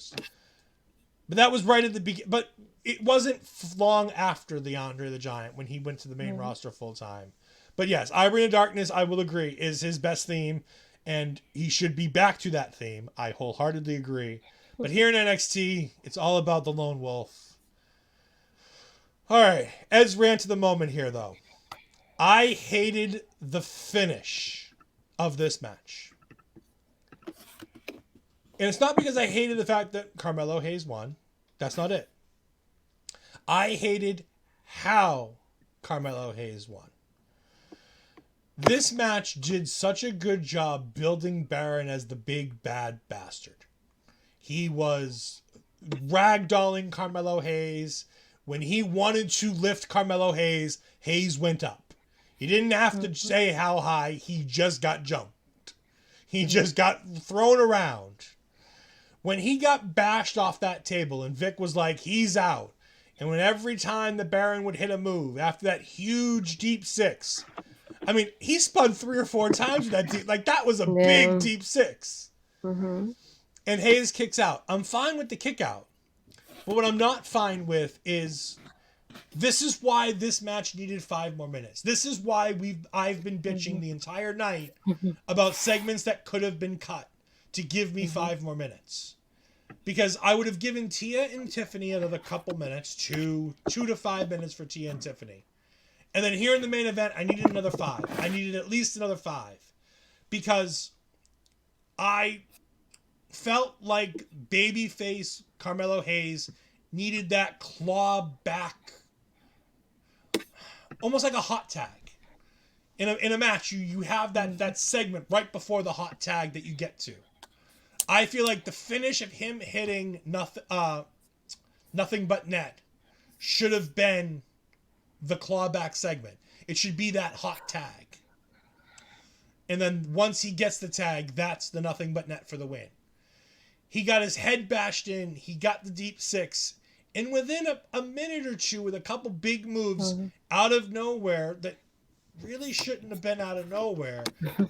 But that was right at the beginning. But it wasn't long after the Andre the Giant when he went to the main roster full time. But yes, I Bring the Darkness, I will agree, is his best theme. And he should be back to that theme. I wholeheartedly agree. But here in NXT, it's all about the Lone Wolf. All right. Ed's rant to the moment here, though. I hated the finish of this match. And it's not because I hated the fact that Carmelo Hayes won. That's not it. I hated how Carmelo Hayes won. This match did such a good job building Baron as the big bad bastard. He was ragdolling Carmelo Hayes. When he wanted to lift Carmelo Hayes, Hayes went up. He didn't have to say how high. He just got jumped. He just got thrown around. When he got bashed off that table and Vic was like, he's out. And when every time the Baron would hit a move after that huge deep six, I mean, he spun 3 or 4 times with that deep. Like, that was a big deep six. Mm-hmm. And Hayes kicks out. I'm fine with the kick out. But what I'm not fine with is this is why this match needed 5 more minutes. This is why I've been bitching the entire night about segments that could have been cut to give me 5 more minutes. Because I would have given Tia and Tiffany another couple minutes, 2 to 5 minutes for Tia and Tiffany. And then here in the main event, I needed another 5. I needed at least another 5. Because I felt like babyface Carmelo Hayes needed that claw back, almost like a hot tag. In a match, you have that segment right before the hot tag that you get to. I feel like the finish of him hitting nothing but net should have been the clawback segment. It should be that hot tag. And then once he gets the tag, that's the nothing but net for the win. He got his head bashed in. He got the deep six. And within a minute or two with a couple big moves out of nowhere that really shouldn't have been out of nowhere,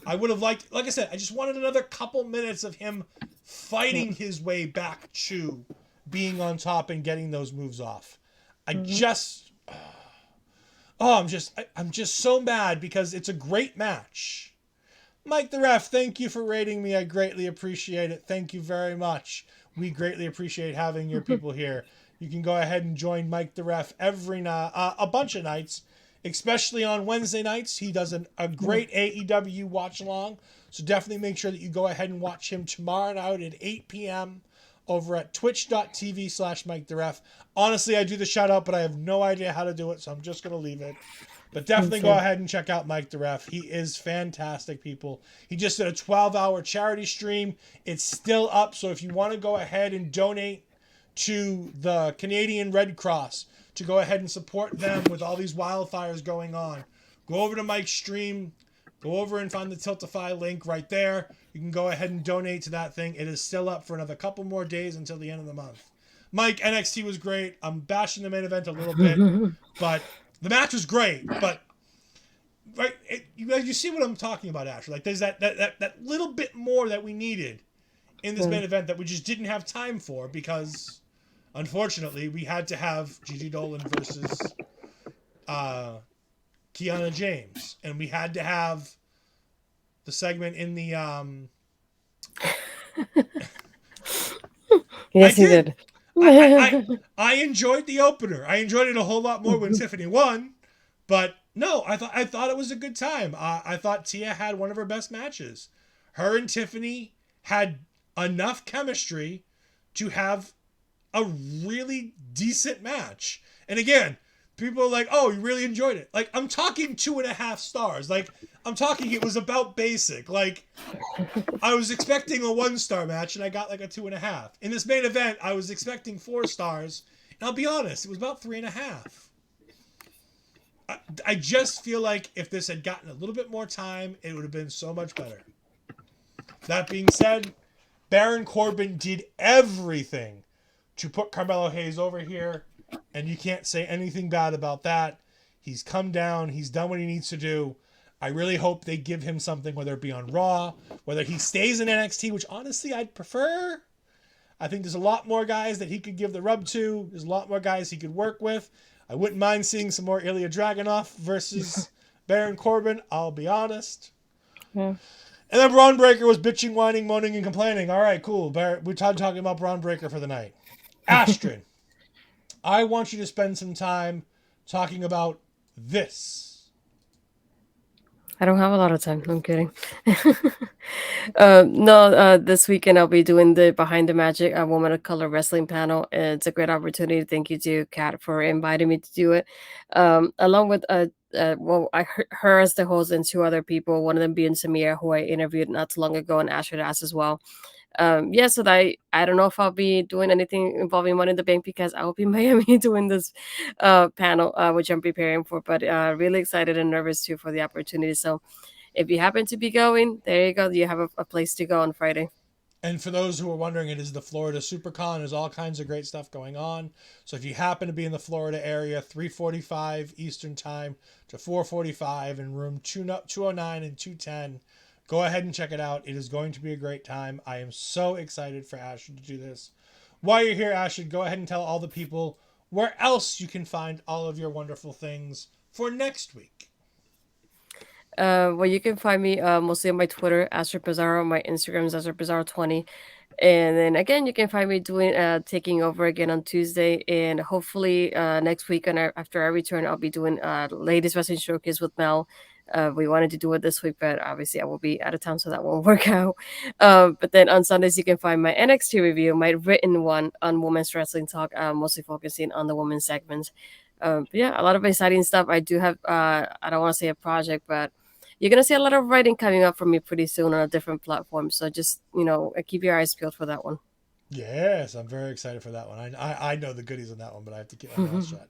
I would have liked, like I said, I just wanted another couple minutes of him fighting his way back to being on top and getting those moves off. I'm just so mad because it's a great match. Mike the Ref, thank you for rating me. I greatly appreciate it. Thank you very much. We greatly appreciate having your people here. You can go ahead and join Mike the Ref every night, a bunch of nights, especially on Wednesday nights. He does a great AEW watch along. So definitely make sure that you go ahead and watch him tomorrow night at 8 p.m. over at twitch.tv/Mike the Ref. Honestly, I do the shout out, but I have no idea how to do it, so I'm just going to leave it. But definitely go ahead and check out Mike the Ref. He is fantastic, people. He just did a 12-hour charity stream. It's still up, so if you want to go ahead and donate to the Canadian Red Cross to go ahead and support them with all these wildfires going on, go over to Mike's stream, go over and find the Tiltify link right there. You can go ahead and donate to that thing. It is still up for another couple more days until the end of the month. Mike, NXT was great. I'm bashing the main event a little bit, but the match was great. But right, you see what I'm talking about, Asher. Like there's that little bit more that we needed in this main event that we just didn't have time for because, unfortunately, we had to have Gigi Dolan versus Kiana James, and we had to have the segment in the Yes, he did. I enjoyed the opener. I enjoyed it a whole lot more when Tiffany won, but no, I thought it was a good time. I thought Tia had one of her best matches. Her and Tiffany had enough chemistry to have a really decent match. And again, people are like, oh, you really enjoyed it. Like, I'm talking 2.5 stars. Like, I'm talking it was about basic. Like, I was expecting a 1-star match, and I got like a 2.5. In this main event, I was expecting 4 stars. And I'll be honest, it was about 3.5. I just feel like if this had gotten a little bit more time, it would have been so much better. That being said, Baron Corbin did everything to put Carmelo Hayes over here, and you can't say anything bad about that. He's come down. He's done what he needs to do. I really hope they give him something, whether it be on Raw, whether he stays in NXT, which honestly I'd prefer. I think there's a lot more guys that he could give the rub to. There's a lot more guys he could work with. I wouldn't mind seeing some more Ilya Dragunov versus Baron Corbin, I'll be honest. Yeah. And then Braun Breaker was bitching, whining, moaning, and complaining. All right, cool. We're talking about Braun Breaker for the night. Astrid, I want you to spend some time talking about this. I don't have a lot of time. I'm kidding. No, this weekend I'll be doing the Behind the Magic Woman of Color Wrestling panel. It's a great opportunity. Thank you to Kat for inviting me to do it. Along with well, her as the host and two other people. One of them being Samir, who I interviewed not too long ago, and Astrid as well. Yeah, so that I don't know if I'll be doing anything involving Money in the Bank because I will be in Miami doing this panel, which I'm preparing for. But really excited and nervous too for the opportunity. So if you happen to be going, there you go. You have a place to go on Friday. And for those who are wondering, it is the Florida SuperCon. There's all kinds of great stuff going on. So if you happen to be in the Florida area, 3:45 Eastern Time to 4:45 in room 209 and 210, go ahead and check it out. It is going to be a great time. I am so excited for Ashton to do this. While you're here, Ashton, go ahead and tell all the people where else you can find all of your wonderful things for next week. Well, you can find me mostly on my Twitter, Astrid Pizarro. My Instagram is Astrid Pizarro 20. And then again, you can find me doing taking over again on Tuesday, and hopefully next week and after I return, I'll be doing Ladies Wrestling Showcase with Mel. We wanted to do it this week, but obviously I will be out of town, so that won't work out. But then on Sundays, you can find my NXT review, my written one on Women's Wrestling Talk, mostly focusing on the women's segments. Yeah, a lot of exciting stuff. I do have, I don't want to say a project, but you're going to see a lot of writing coming up from me pretty soon on a different platform. So just, keep your eyes peeled for that one. Yes, I'm very excited for that one. I know the goodies on that one, but I have to keep my mouth shut.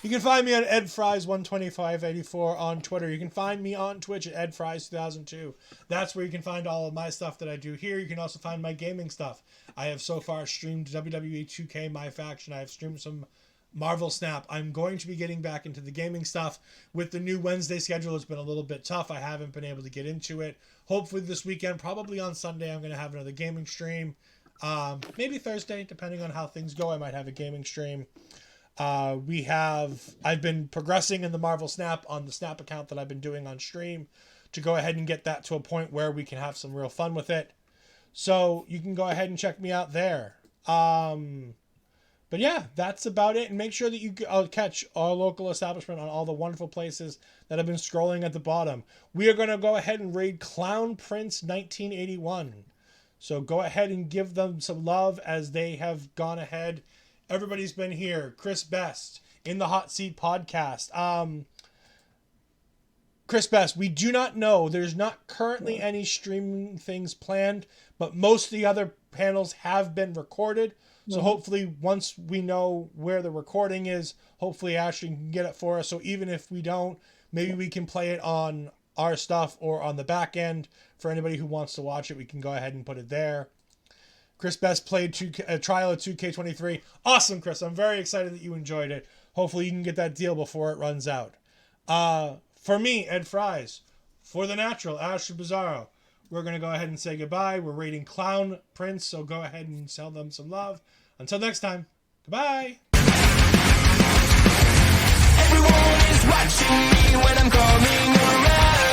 You can find me on EdFries12584 on Twitter. You can find me on Twitch at EdFries2002. That's where you can find all of my stuff that I do here. You can also find my gaming stuff. I have so far streamed WWE 2K, My Faction. I have streamed some Marvel Snap. I'm going to be getting back into the gaming stuff. With the new Wednesday schedule, it's been a little bit tough. I haven't been able to get into it. Hopefully this weekend, probably on Sunday, I'm going to have another gaming stream. Maybe Thursday, depending on how things go, I might have a gaming stream. I've been progressing in the Marvel Snap on the Snap account that I've been doing on stream to go ahead and get that to a point where we can have some real fun with it. So you can go ahead and check me out there. But yeah, that's about it. And make sure that you catch our local establishment on all the wonderful places that have been scrolling at the bottom. We are going to go ahead and raid Clown Prince 1981. So go ahead and give them some love as they have gone ahead. Everybody's been here. Chris Best in the Hot Seat podcast. Chris Best, we do not know. There's not currently any streaming things planned, but most of the other panels have been recorded. So hopefully once we know where the recording is, hopefully Ashley can get it for us. So even if we don't, maybe we can play it on our stuff or on the back end. For anybody who wants to watch it, we can go ahead and put it there. Chris Best played a trial of 2K23. Awesome, Chris. I'm very excited that you enjoyed it. Hopefully you can get that deal before it runs out. For me, Ed Fries, for the natural, Astrid Pizarro, we're going to go ahead and say goodbye. We're rating Clown Prince, so go ahead and sell them some love. Until next time, goodbye. Everyone is watching me when I'm coming around.